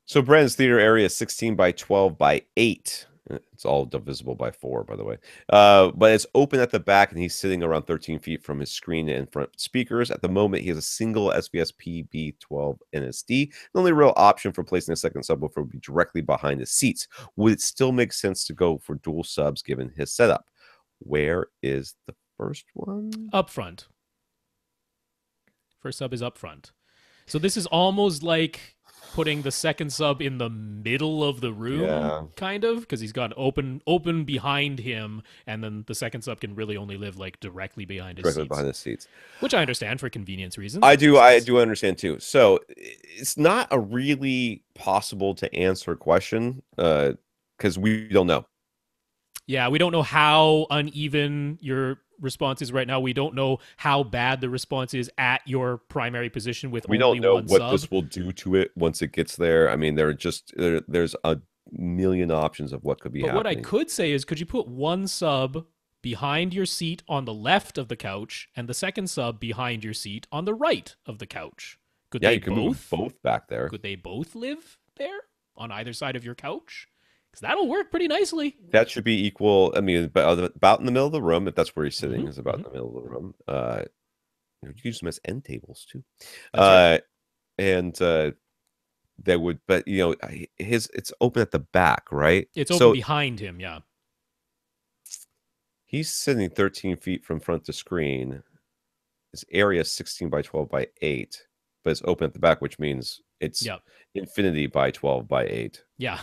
So Brandon's theater area is 16 by 12 by 8. It's all divisible by 4, by the way. But it's open at the back, and he's sitting around 13 feet from his screen and front speakers. At the moment, he has a single SVS PB12 NSD. The only real option for placing a second subwoofer would be directly behind the seats. Would it still make sense to go for dual subs given his setup? Where is the first one? Up front. First sub is up front. So this is almost like putting the second sub in the middle of the room, kind of, because he's got open behind him, and then the second sub can really only live like directly behind his seats, which I understand for convenience reasons. I do understand too. So it's not a really possible to answer question because we don't know. Yeah, we don't know how uneven your response is right now. We don't know how bad the response is at your primary position with only one sub. We don't know what this will do to it once it gets there. I mean, there's a million options of what could be happening. What I could say is, could you put one sub behind your seat on the left of the couch and the second sub behind your seat on the right of the couch? Could they you can move both back there. Could they both live there on either side of your couch? Because that'll work pretty nicely. That should be equal. I mean, about in the middle of the room, if that's where he's sitting, is about in the middle of the room. You can use them as end tables too. Right. And they would, but it's open at the back, right? It's open behind him, yeah. He's sitting 13 feet from front to screen. His area is 16 by 12 by 8, but it's open at the back, which means it's infinity by 12 by 8. Yeah.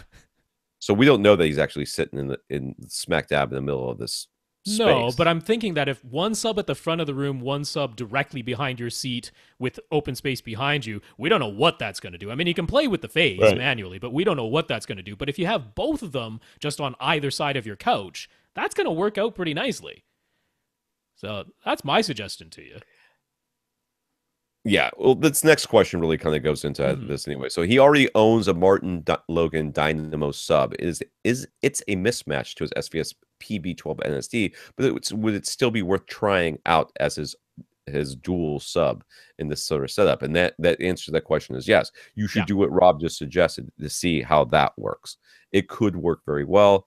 So we don't know that he's actually sitting in smack dab in the middle of this space. No, but I'm thinking that if one sub at the front of the room, one sub directly behind your seat with open space behind you, we don't know what that's going to do. I mean, you can play with the phase manually, but we don't know what that's going to do. But if you have both of them just on either side of your couch, that's going to work out pretty nicely. So that's my suggestion to you. Yeah, well, this next question really kind of goes into this anyway. So he already owns a Martin Logan Dynamo sub. Is it's a mismatch to his SVS PB12 NSD, but would it still be worth trying out as his dual sub in this sort of setup? And that answer to that question is yes. You should do what Rob just suggested to see how that works. It could work very well.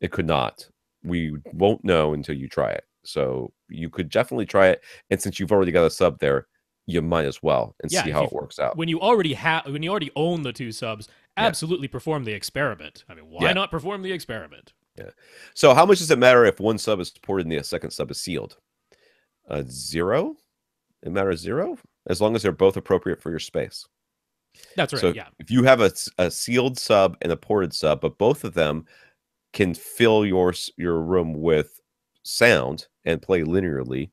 It could not. We won't know until you try it. So you could definitely try it. And since you've already got a sub there, you might as well and see how it works out. When you already own the two subs, absolutely perform the experiment. I mean, why not perform the experiment? Yeah. So how much does it matter if one sub is ported and the second sub is sealed? 0. It matters 0 as long as they're both appropriate for your space. That's right. So if you have a sealed sub and a ported sub, but both of them can fill your room with sound and play linearly,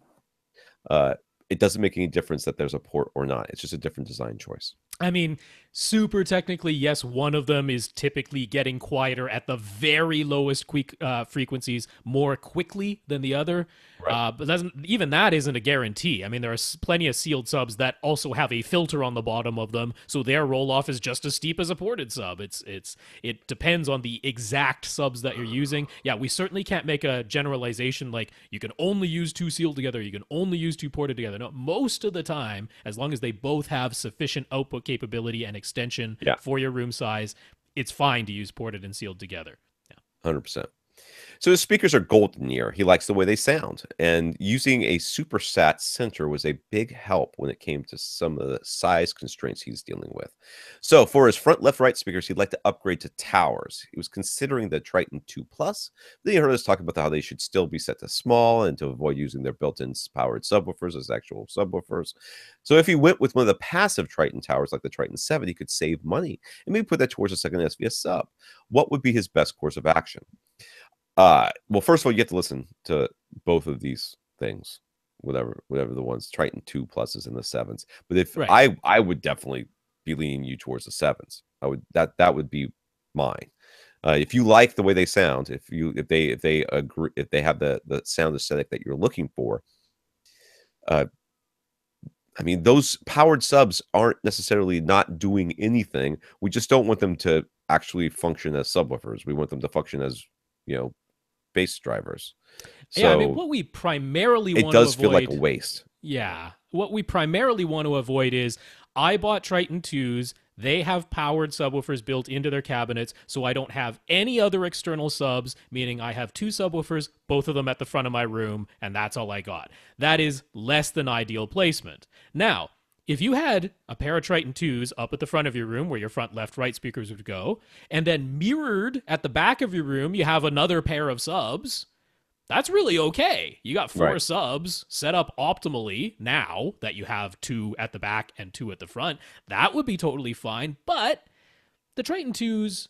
it doesn't make any difference that there's a port or not. It's just a different design choice. I mean, super technically, yes, one of them is typically getting quieter at the very lowest frequencies more quickly than the other. Right. But even that isn't a guarantee. I mean, there are plenty of sealed subs that also have a filter on the bottom of them, so their roll-off is just as steep as a ported sub. It depends on the exact subs that you're using. Yeah, we certainly can't make a generalization like you can only use two sealed together, you can only use two ported together. No, most of the time, as long as they both have sufficient output capability and extension for your room size, it's fine to use ported and sealed together. 100%. So his speakers are golden here. He likes the way they sound, and using a SuperSat center was a big help when it came to some of the size constraints he's dealing with. So for his front, left, right speakers, he'd like to upgrade to towers. He was considering the Triton 2 Plus. Then he heard us talk about how they should still be set to small and to avoid using their built-in powered subwoofers as actual subwoofers. So if he went with one of the passive Triton towers like the Triton 7, he could save money and maybe put that towards a second SVS sub. What would be his best course of action? Well, first of all, you get to listen to both of these things, whatever the ones, Triton 2 pluses and the 7s. But if I would definitely be leaning you towards the 7s. That would be mine. If you like the way they sound, if they agree, if they have the sound aesthetic that you're looking for, I mean, those powered subs aren't necessarily not doing anything. We just don't want them to actually function as subwoofers. We want them to function as, bass drivers. So I mean, what we primarily want to avoid, it does feel like a waste. Yeah. What we primarily want to avoid is, I bought Triton 2s. They have powered subwoofers built into their cabinets, so I don't have any other external subs, meaning I have two subwoofers, both of them at the front of my room, and that's all I got. That is less than ideal placement. Now, if you had a pair of Triton 2s up at the front of your room where your front, left, right speakers would go, and then mirrored at the back of your room, you have another pair of subs, that's really okay. You got 4 subs set up optimally now that you have 2 at the back and 2 at the front. That would be totally fine, but the Triton 2s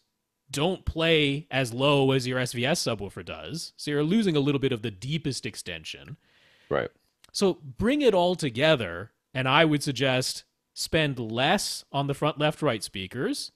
don't play as low as your SVS subwoofer does, so you're losing a little bit of the deepest extension. Right. So bring it all together, and I would suggest spend less on the front, left, right speakers.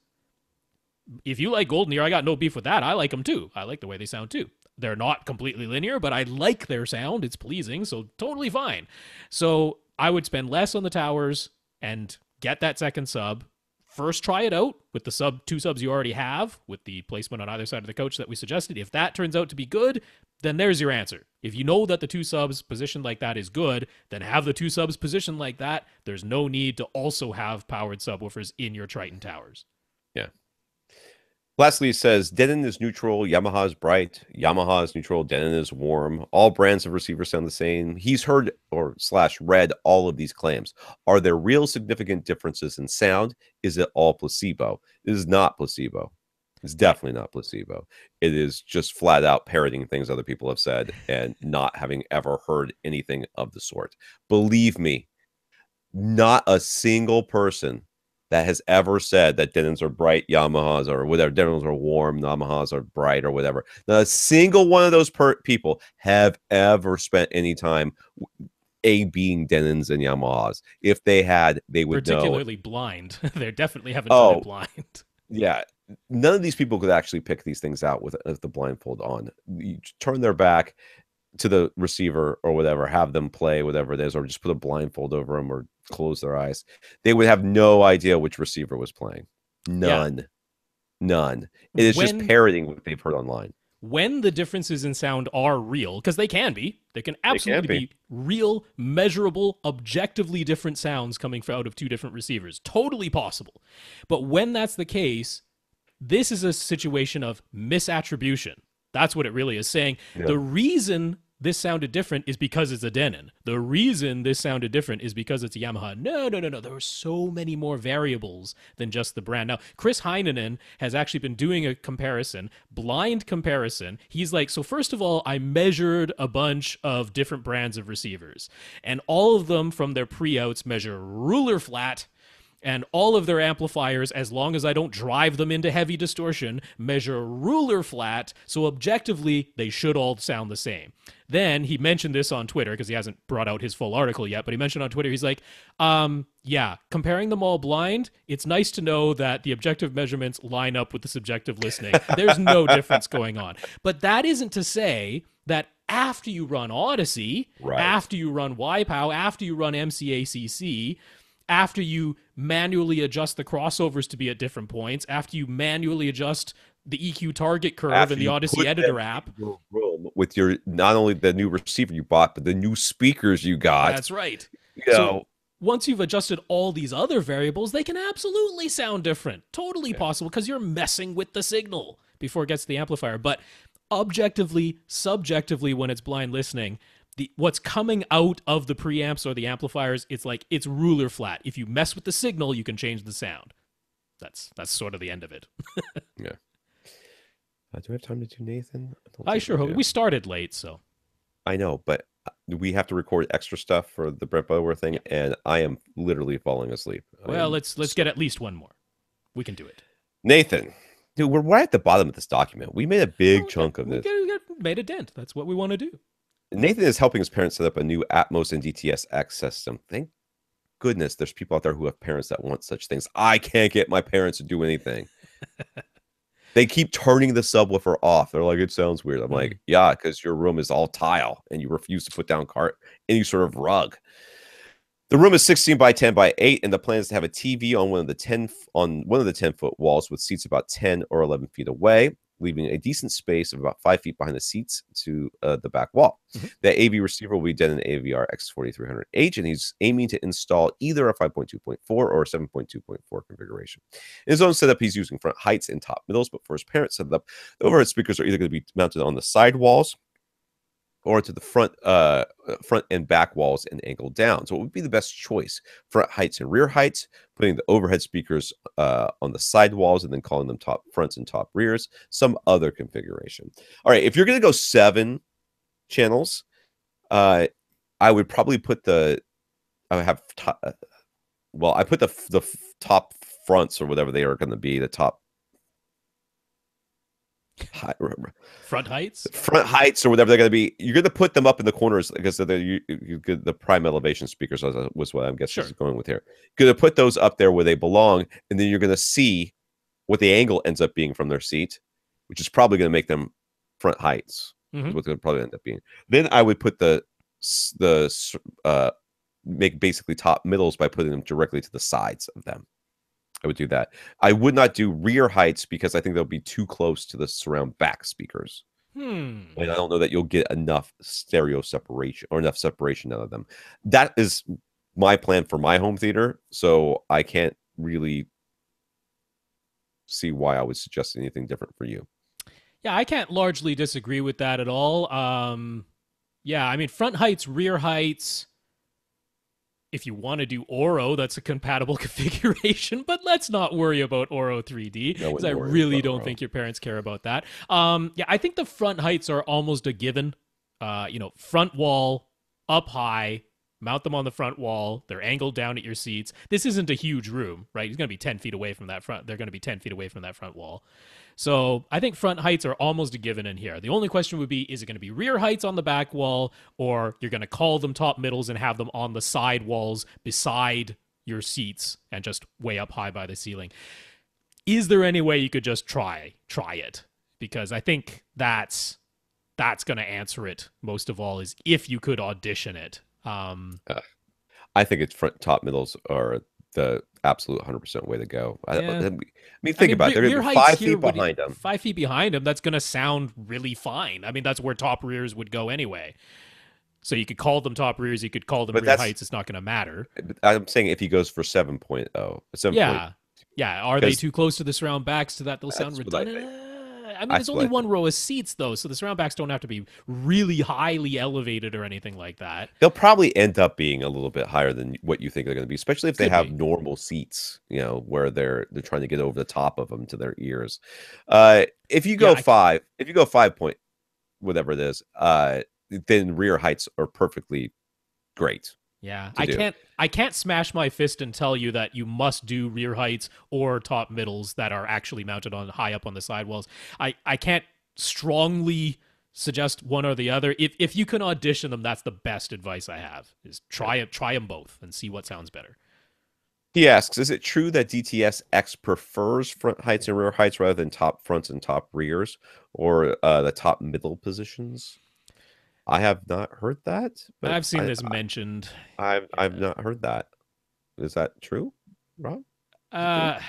If you like Golden Ear, I got no beef with that. I like them too. I like the way they sound too. They're not completely linear, but I like their sound. It's pleasing, so totally fine. So I would spend less on the towers and get that second sub. First, try it out with the 2 subs you already have, with the placement on either side of the couch that we suggested. If that turns out to be good, then there's your answer. If you know that the 2 subs positioned like that is good, then have the 2 subs positioned like that. There's no need to also have powered subwoofers in your Triton towers. Yeah. Lastly, it says, Denon is neutral, Yamaha is bright, Yamaha is neutral, Denon is warm. All brands of receivers sound the same. He's heard or / read all of these claims. Are there real significant differences in sound? Is it all placebo? It is not placebo. It's definitely not placebo. It is just flat out parroting things other people have said and not having ever heard anything of the sort. Believe me, not a single person that has ever said that Denons are bright, Yamahas or whatever, Denons are warm, Yamahas are bright or whatever. Not a single one of those people have ever spent any time being Denons and Yamahas. If they had, they would particularly know. Blind. They definitely haven't done it blind. Yeah. none of these people could actually pick these things out with the blindfold on. You turn their back to the receiver or whatever, have them play whatever it is, or just put a blindfold over them or close their eyes. They would have no idea which receiver was playing. None. It is just parroting what they've heard online. When the differences in sound are real, because they can absolutely be real, measurable, objectively different sounds coming out of two different receivers. Totally possible. But when that's the case, this is a situation of misattribution. That's what it really is saying. Yeah. The reason this sounded different is because it's a Denon. The reason this sounded different is because it's a Yamaha. No. There were so many more variables than just the brand. Now, Chris Heinonen has actually been doing a comparison, blind comparison. He's like, so first of all, I measured a bunch of different brands of receivers, and all of them from their pre-outs measure ruler flat, and all of their amplifiers, as long as I don't drive them into heavy distortion, measure ruler flat, so objectively, they should all sound the same. Then he mentioned this on Twitter, because he hasn't brought out his full article yet, but he mentioned on Twitter, he's like, yeah, comparing them all blind, it's nice to know that the objective measurements line up with the subjective listening. There's no difference going on. But that isn't to say that after you run Odyssey, after you run YPOW, after you run MCACC, after you manually adjust the crossovers to be at different points, after you manually adjust the EQ target curve in the Odyssey Editor app. With your, not only the new receiver you bought, but the new speakers you got. That's right. So once you've adjusted all these other variables, they can absolutely sound different. Totally possible, because you're messing with the signal before it gets to the amplifier. But objectively, subjectively, when it's blind listening, what's coming out of the preamps or the amplifiers, it's ruler flat. If you mess with the signal, you can change the sound. That's sort of the end of it. Yeah. Do we have time to do Nathan? I sure hope. We started late, so. I know, but we have to record extra stuff for the Brett Butterworth thing, and I am literally falling asleep. Well, let's get at least one more. We can do it. Nathan. Dude, we're right at the bottom of this document. We made a big chunk of this. We made a dent. That's what we want to do. Nathan is helping his parents set up a new Atmos and DTS-X system. Thank goodness there's people out there who have parents that want such things. I can't get my parents to do anything. They keep turning the subwoofer off. They're like, it sounds weird. I'm like, yeah, because your room is all tile and you refuse to put down any sort of rug. The room is 16 by 10 by 8, and the plan is to have a TV on one of the 10-foot walls with seats about 10 or 11 feet away, leaving a decent space of about 5 feet behind the seats to the back wall. The AV receiver will be done in AVR X4300H, and he's aiming to install either a 5.2.4 or a 7.2.4 configuration. In his own setup, he's using front heights and top middles, but for his parents' setup, the overhead speakers are either going to be mounted on the side walls or to the front and back walls and angled down. So it would be the best choice: front heights and rear heights, putting the overhead speakers on the side walls and then calling them top fronts and top rears, some other configuration. All right, if you're going to go 7 channels, I would probably put I put the top fronts or whatever they are going to be, the top front heights or whatever they're going to be. You're going to put them up in the corners because they're the prime elevation speakers was what I'm guessing is going with here. You're going to put those up there where they belong, and then you're going to see what the angle ends up being from their seat, which is probably going to make them front heights. Is what they'll probably end up being. Then I would put make basically top middles by putting them directly to the sides of them. I would do that. I would not do rear heights because I think they'll be too close to the surround back speakers. And I don't know that you'll get enough stereo separation or enough separation out of them. That is my plan for my home theater, so I can't really see why I would suggest anything different for you. Yeah, I can't largely disagree with that at all. Yeah, I mean, front heights, rear heights. If you want to do Oro, that's a compatible configuration, but let's not worry about Oro 3D, because I really don't think your parents care about that. Yeah, I think the front heights are almost a given. Front wall, up high, mount them on the front wall. They're angled down at your seats. This isn't a huge room, right? It's going to be 10 feet away from that front. They're going to be 10 feet away from that front wall. So I think front heights are almost a given in here. The only question would be, is it going to be rear heights on the back wall, or you're going to call them top middles and have them on the side walls beside your seats and just way up high by the ceiling? is there any way you could just try it? Because I think that's going to answer it most of all, is if you could audition it. I think it's top middles are the absolute 100% way to go. Yeah. I mean, think about it. They're 5 feet behind them. 5 feet behind them, that's going to sound really fine. I mean, that's where top rears would go anyway. So you could call them top rears, you could call them rear heights. It's not going to matter. I'm saying if he goes for 7.0. Yeah. Are they too close to the surround backs so that they'll sound redundant? I mean, there's only one row of seats, though, so the surround backs don't have to be really highly elevated or anything like that. They'll probably end up being a little bit higher than what you think they're going to be, especially if they have normal seats, where they're trying to get over the top of them to their ears. If you go 5 point whatever it is, then rear heights are perfectly great. Yeah, I can't smash my fist and tell you that you must do rear heights or top middles that are actually mounted on high up on the sidewalls. I can't strongly suggest one or the other. If you can audition them, that's the best advice I have. Is try them both and see what sounds better. He asks, is it true that DTS X prefers front heights and rear heights rather than top fronts and top rears, or the top middle positions? I have not heard that. But I've seen this mentioned. I've not heard that. Is that true, Rob? I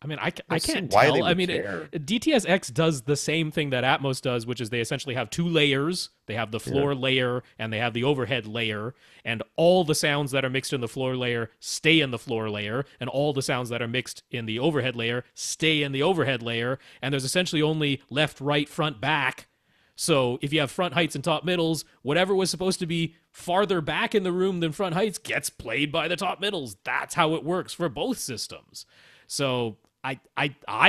mean, I can't tell. I mean, DTS-X does the same thing that Atmos does, which is they essentially have two layers. They have the floor layer and they have the overhead layer, and all the sounds that are mixed in the floor layer stay in the floor layer, and all the sounds that are mixed in the overhead layer stay in the overhead layer, and there's essentially only left, right, front, back. So if you have front heights and top middles, whatever was supposed to be farther back in the room than front heights gets played by the top middles. That's how it works for both systems. So I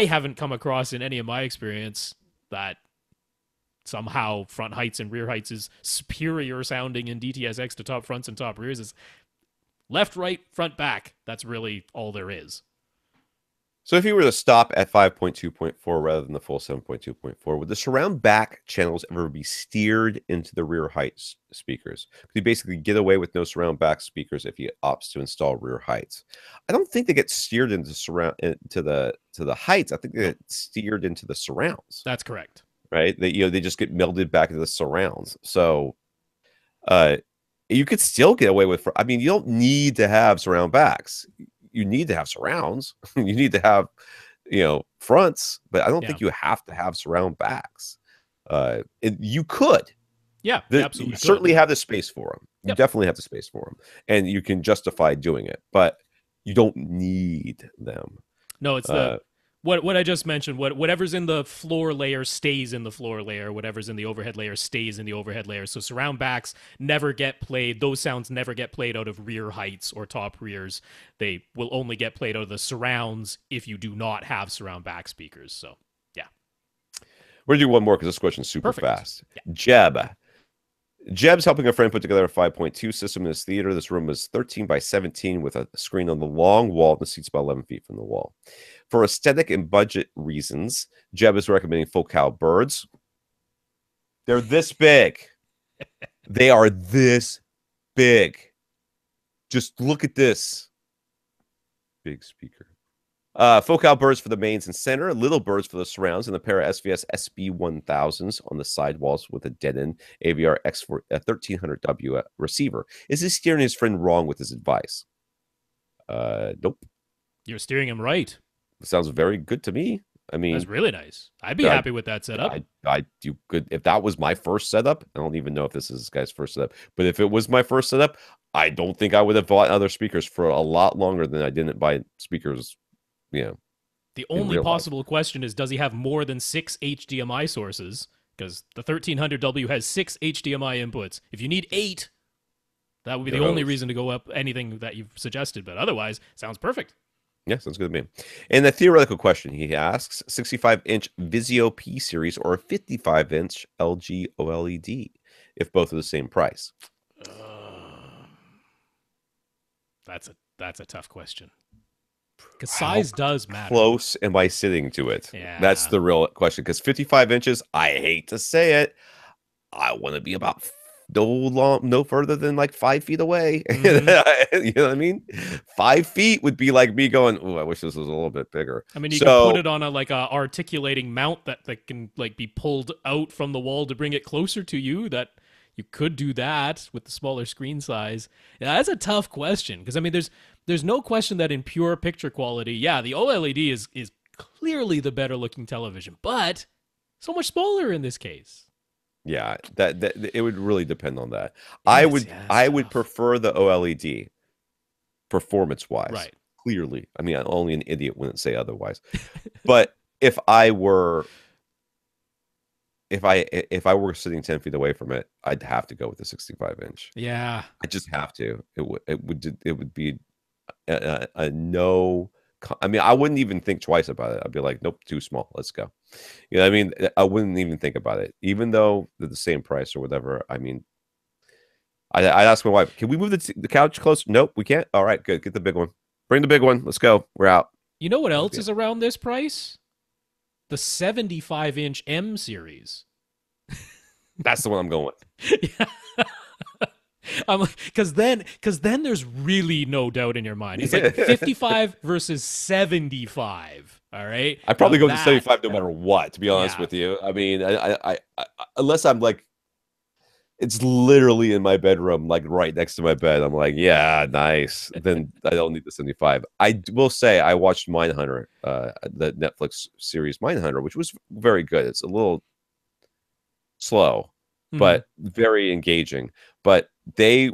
haven't come across in any of my experience that somehow front heights and rear heights is superior sounding in DTS-X to top fronts and top rears. It's left, right, front, back. That's really all there is. So if you were to stop at 5.2.4 rather than the full 7.2.4, would the surround back channels ever be steered into the rear heights speakers? Could you basically get away with no surround back speakers if he opts to install rear heights? I don't think they get steered into the heights. I think they get steered into the surrounds. That's correct. Right? They just get melded back into the surrounds. So you could still get away with. I mean, you don't need to have surround backs. You need to have surrounds. You need to have, fronts, but I don't think you have to have surround backs. You could. Yeah, absolutely. You certainly have the space for them. You definitely have the space for them, and you can justify doing it, but you don't need them. No, it's what I just mentioned. Whatever's in the floor layer stays in the floor layer. Whatever's in the overhead layer stays in the overhead layer. So surround backs never get played. Those sounds never get played out of rear heights or top rears. They will only get played out of the surrounds if you do not have surround back speakers. So, yeah. We're going to do one more because this question's super fast. Yeah. Jeb's helping a friend put together a 5.2 system in his theater. This room is 13 by 17 with a screen on the long wall, and the seat's about 11 feet from the wall. For aesthetic and budget reasons, Jeb is recommending Focal birds. They're this big. They are this big. Just look at this. Big speaker. Focal birds for the mains and center, little birds for the surrounds, and a pair of SVS SB1000s on the sidewalls with a dead-end AVR X1300W receiver. Is he steering his friend wrong with his advice? Nope. You're steering him right. Sounds very good to me. I mean, that's really nice. I'd be happy with that setup. I do good. If that was my first setup, I don't even know if this is this guy's first setup, but if it was my first setup, I don't think I would have bought other speakers for a lot longer than I didn't buy speakers. The only possible question is, does he have more than 6 HDMI sources? Because the 1300W has 6 HDMI inputs. If you need 8, that would be the only reason to go up anything that you've suggested. But otherwise, sounds perfect. Yeah, sounds good to me. And the theoretical question he asks, 65-inch Vizio P series or a 55-inch LG OLED, if both are the same price? That's a tough question. Because size does matter. Close am I sitting to it? Yeah. That's the real question. Because 55 inches, I hate to say it, I want to be about no further than like 5 feet away. Mm-hmm. You know what I mean? 5 feet would be like me going, oh, I wish this was a little bit bigger. I mean, you could put So it on a articulating mount that can like be pulled out from the wall to bring it closer to you. That you could do that with the smaller screen size. Yeah, that's a tough question because I mean, there's no question that in pure picture quality, yeah, the OLED is clearly the better looking television, but so much smaller in this case. yeah, that it would really depend on that. It's I would tough. prefer the OLED performance wise. Right. Clearly, I mean, only an idiot wouldn't say otherwise. But if I were if I were sitting 10 feet away from it, I'd have to go with the 65-inch. Yeah. I just have to. It would be a no. I mean, I wouldn't even think twice about it. I'd be like, nope, too small. Let's go. You know what I mean? I wouldn't even think about it, even though they're the same price or whatever. I mean, I'd ask my wife, can we move the couch closer? Nope, we can't. All right, good. Get the big one. Bring the big one. Let's go. We're out. You know what else is around this price? The 75-inch M series. That's the one I'm going with. Yeah. Because then there's really no doubt in your mind. It's like 55 versus 75. All right. I probably Now go with the 75 no matter what. To be honest Yeah. with you, I mean, I unless I'm like, it's literally in my bedroom, like right next to my bed. I'm like, yeah, nice. Then I don't need the 75. I will say I watched Mindhunter, the Netflix series Mindhunter, which was very good. It's a little slow, but very engaging. But they'd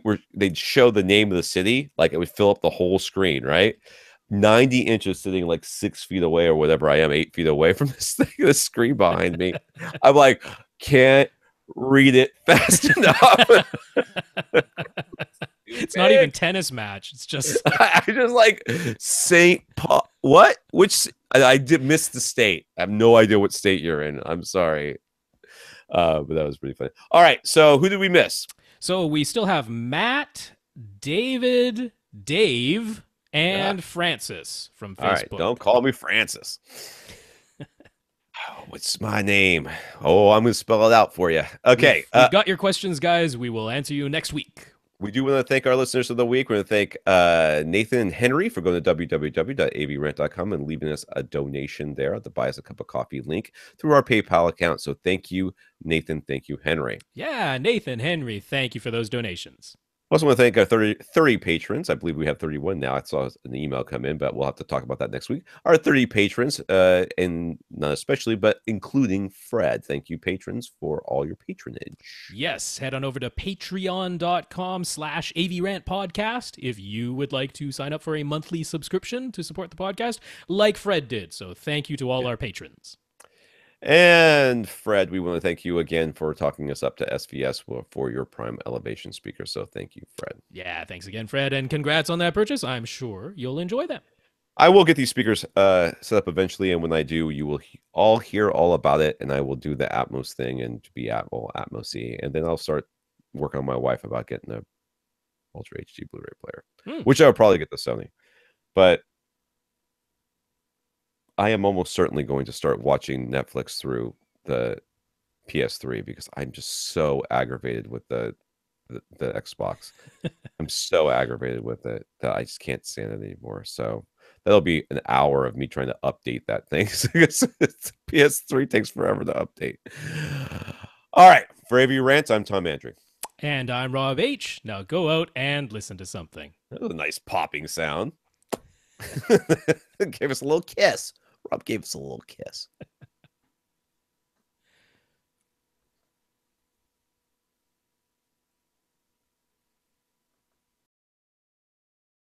show the name of the city, like it would fill up the whole screen, right? 90 inches sitting like 6 feet away or whatever I am, 8 feet away from this thing, the screen behind me. I'm like, can't read it fast enough. It's not even tennis match. It's just I just like St. Paul. What? Which I did miss the state. I have no idea what state you're in. I'm sorry. But that was pretty funny. All right. So who did we miss? So we still have Matt, David, Dave, and Francis from Facebook. All right. Don't call me Francis. What's my name? Oh, I'm going to spell it out for you. Okay. We've got your questions, guys. We will answer you next week. We do want to thank our listeners of the week. We want to thank Nathan and Henry for going to www.avrant.com and leaving us a donation there, the Buy Us a Cup of Coffee link through our PayPal account. So thank you, Nathan. Thank you, Henry. Yeah, Nathan, Henry, thank you for those donations. I also want to thank our 30 patrons. I believe we have 31 now. I saw an email come in, but we'll have to talk about that next week. Our 30 patrons, and not especially, but including Fred. Thank you, patrons, for all your patronage. Yes, head on over to patreon.com/AVRant Podcast if you would like to sign up for a monthly subscription to support the podcast, like Fred did. So thank you to all our patrons. And Fred, we want to thank you again for talking us up to SVS for your prime elevation speaker. So thank you, Fred. Yeah, thanks again, Fred, and congrats on that purchase. I'm sure you'll enjoy them. I will get these speakers set up eventually, and when I do, you will all hear all about it, and I will do the Atmos thing and be Atmos-y, and then I'll start working on my wife about getting a Ultra HD Blu-ray player, which I will probably get the Sony. But I am almost certainly going to start watching Netflix through the PS3 because I'm just so aggravated with the Xbox. I'm so aggravated with it that I just can't stand it anymore. So that'll be an hour of me trying to update that thing because PS3 takes forever to update. All right. For AV Rant, I'm Tom Andry. And I'm Rob H. Now go out and listen to something. That was a nice popping sound. Gave us a little kiss. Rob gave us a little kiss.